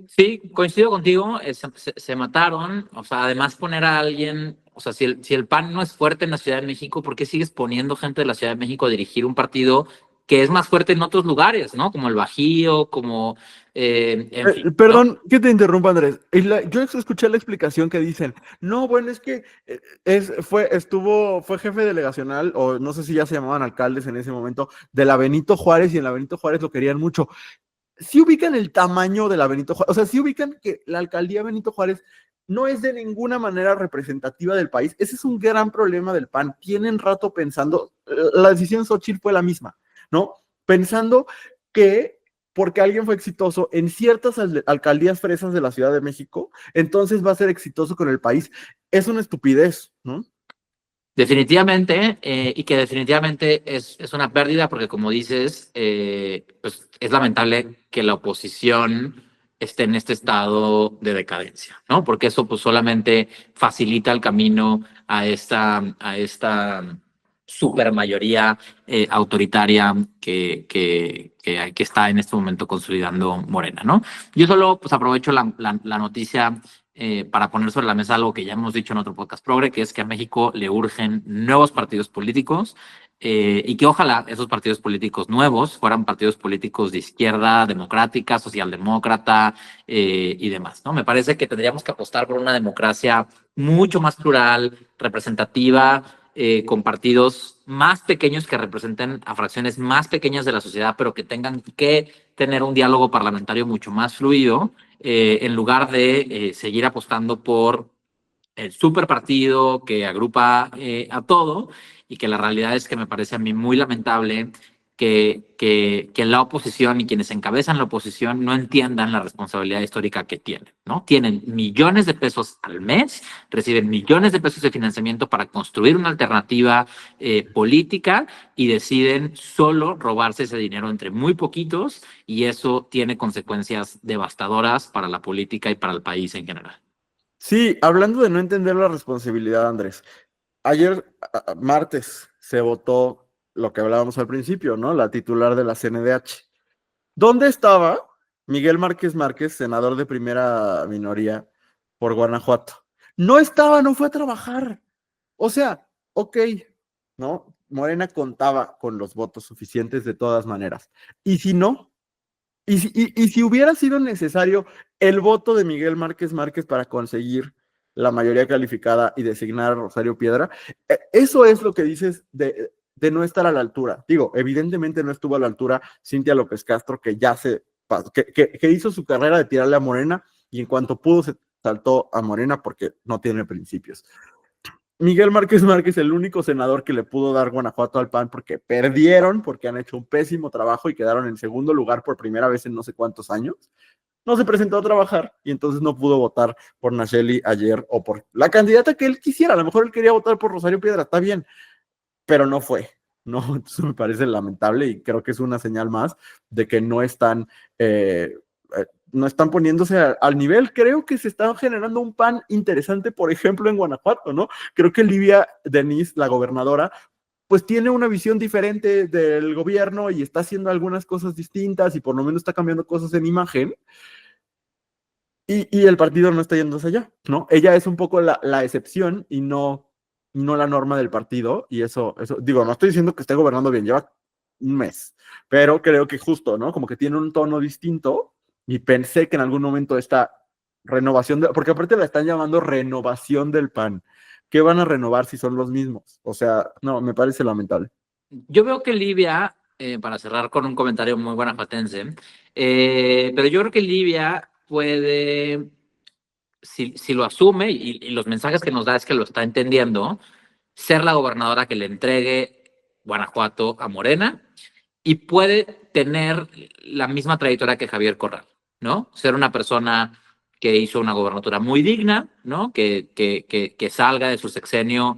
Sí, coincido contigo, se mataron, o sea, además poner a alguien, o sea, si el PAN no es fuerte en la Ciudad de México, ¿por qué sigues poniendo gente de la Ciudad de México a dirigir un partido que es más fuerte en otros lugares, ¿no? Como el Bajío, como, en fin, ¿no? Perdón que te interrumpa, Andrés. Yo escuché la explicación que dicen, no, bueno, es que fue jefe delegacional, o no sé si ya se llamaban alcaldes en ese momento, de la Benito Juárez, y en la Benito Juárez lo querían mucho. Si ubican el tamaño de la Benito Juárez, o sea, si ubican que la alcaldía Benito Juárez no es de ninguna manera representativa del país. Ese es un gran problema del PAN. Tienen rato pensando, la decisión Xochitl fue la misma, ¿no? Pensando que porque alguien fue exitoso en ciertas alcaldías fresas de la Ciudad de México, entonces va a ser exitoso con el país. Es una estupidez, ¿no? Definitivamente, y que definitivamente es una pérdida porque como dices, pues es lamentable que la oposición esté en este estado de decadencia, ¿no? Porque eso pues solamente facilita el camino a esta supermayoría autoritaria que está en este momento consolidando Morena, ¿no? Yo solo pues aprovecho la noticia para poner sobre la mesa algo que ya hemos dicho en otro podcast progre, que es que a México le urgen nuevos partidos políticos y que ojalá esos partidos políticos nuevos fueran partidos políticos de izquierda, democrática, socialdemócrata y demás, ¿no? Me parece que tendríamos que apostar por una democracia mucho más plural, representativa, con partidos más pequeños que representen a fracciones más pequeñas de la sociedad, pero que tengan que tener un diálogo parlamentario mucho más fluido en lugar de seguir apostando por el super partido que agrupa a todo y que la realidad es que me parece a mí muy lamentable que la oposición y quienes encabezan la oposición no entiendan la responsabilidad histórica que tienen, ¿no? Tienen millones de pesos al mes, reciben millones de pesos de financiamiento para construir una alternativa política y deciden solo robarse ese dinero entre muy poquitos, y eso tiene consecuencias devastadoras para la política y para el país en general. Sí, hablando de no entender la responsabilidad, Andrés. Ayer, martes, se votó lo que hablábamos al principio, ¿no? La titular de la CNDH. ¿Dónde estaba Miguel Márquez Márquez, senador de primera minoría por Guanajuato? No estaba, no fue a trabajar. O sea, ok, ¿no? Morena contaba con los votos suficientes de todas maneras. Y si no, y si hubiera sido necesario el voto de Miguel Márquez Márquez para conseguir la mayoría calificada y designar a Rosario Piedra, eso es lo que dices de no estar a la altura. Digo, evidentemente no estuvo a la altura Cintia López Castro, que ya que hizo su carrera de tirarle a Morena y en cuanto pudo se saltó a Morena porque no tiene principios. Miguel Márquez Márquez, el único senador que le pudo dar Guanajuato al PAN porque perdieron, porque han hecho un pésimo trabajo y quedaron en segundo lugar por primera vez en no sé cuántos años, no se presentó a trabajar y entonces no pudo votar por Nacheli ayer o por la candidata que él quisiera. A lo mejor él quería votar por Rosario Piedra, está bien, pero no fue. No, entonces me parece lamentable y creo que es una señal más de que no están poniéndose al nivel. Creo que se está generando un PAN interesante, por ejemplo, en Guanajuato, ¿no? Creo que Livia Denis, la gobernadora, pues tiene una visión diferente del gobierno y está haciendo algunas cosas distintas y por lo menos está cambiando cosas en imagen. Y el partido no está yendo hacia allá, ¿no? Ella es un poco la excepción y no la norma del partido. Y eso, digo, no estoy diciendo que esté gobernando bien, lleva un mes, pero creo que justo, ¿no? Como que tiene un tono distinto y pensé que en algún momento esta renovación, porque aparte la están llamando renovación del PAN. ¿Qué van a renovar si son los mismos? O sea, no, me parece lamentable. Yo veo que Livia, para cerrar con un comentario muy guanajuatense, pero yo creo que Livia puede, si lo asume y los mensajes que nos da es que lo está entendiendo, ser la gobernadora que le entregue Guanajuato a Morena, y puede tener la misma trayectoria que Javier Corral, ¿no? Ser una persona que hizo una gobernatura muy digna, ¿no? Que salga de su sexenio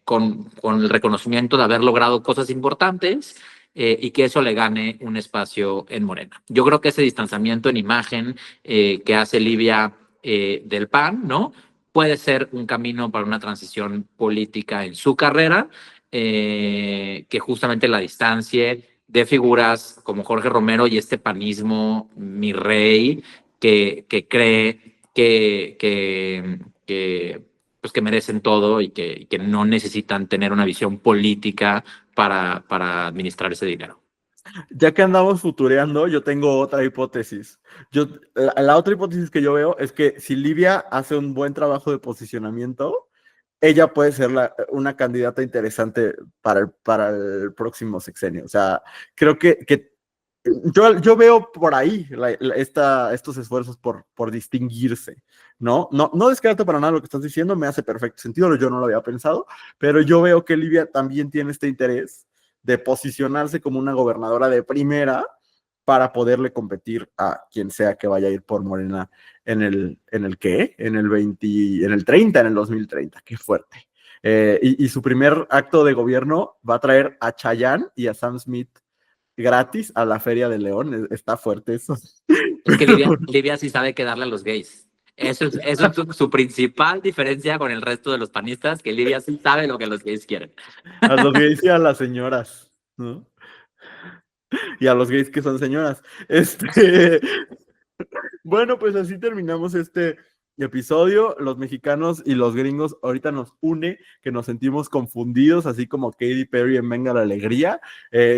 con el reconocimiento de haber logrado cosas importantes, y que eso le gane un espacio en Morena. Yo creo que ese distanciamiento en imagen que hace Livia del PAN, ¿no? Puede ser un camino para una transición política en su carrera, que justamente la distancie de figuras como Jorge Romero y este panismo, mi rey, que cree pues que merecen todo y que no necesitan tener una visión política para administrar ese dinero. Ya que andamos futureando, yo tengo otra hipótesis. La otra hipótesis que yo veo es que si Livia hace un buen trabajo de posicionamiento, ella puede ser una candidata interesante para el próximo sexenio. O sea, creo que yo veo por ahí estos esfuerzos por distinguirse, ¿no? No descarto para nada lo que estás diciendo, me hace perfecto sentido, yo no lo había pensado, pero yo veo que Livia también tiene este interés de posicionarse como una gobernadora de primera para poderle competir a quien sea que vaya a ir por Morena en el ¿qué? En el 20, en el 30, en el 2030, qué fuerte. Y su primer acto de gobierno va a traer a Chayanne y a Sam Smith gratis a la Feria de León. Está fuerte eso. Es que Pero, Livia sí sabe qué darle a los gays. Eso es su principal diferencia con el resto de los panistas, que Livia sí sabe lo que los gays quieren. a los gays y a las señoras, ¿no? Y a los gays que son señoras. Bueno, pues así terminamos este episodio. Los mexicanos y los gringos ahorita nos une, que nos sentimos confundidos, así como Katy Perry en Venga la Alegría,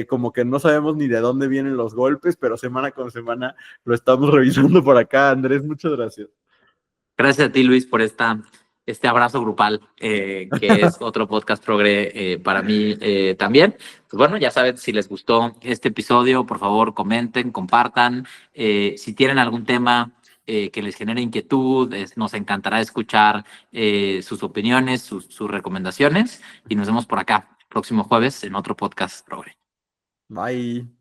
como que no sabemos ni de dónde vienen los golpes, pero semana con semana lo estamos revisando por acá. Andrés, muchas gracias. Gracias a ti, Luis, por este abrazo grupal, que es otro podcast progre para mí también. Pues bueno, ya saben, si les gustó este episodio, por favor, comenten, compartan. Si tienen algún tema que les genere inquietud, nos encantará escuchar sus opiniones, sus recomendaciones, y nos vemos por acá próximo jueves en otro podcast progre. Bye.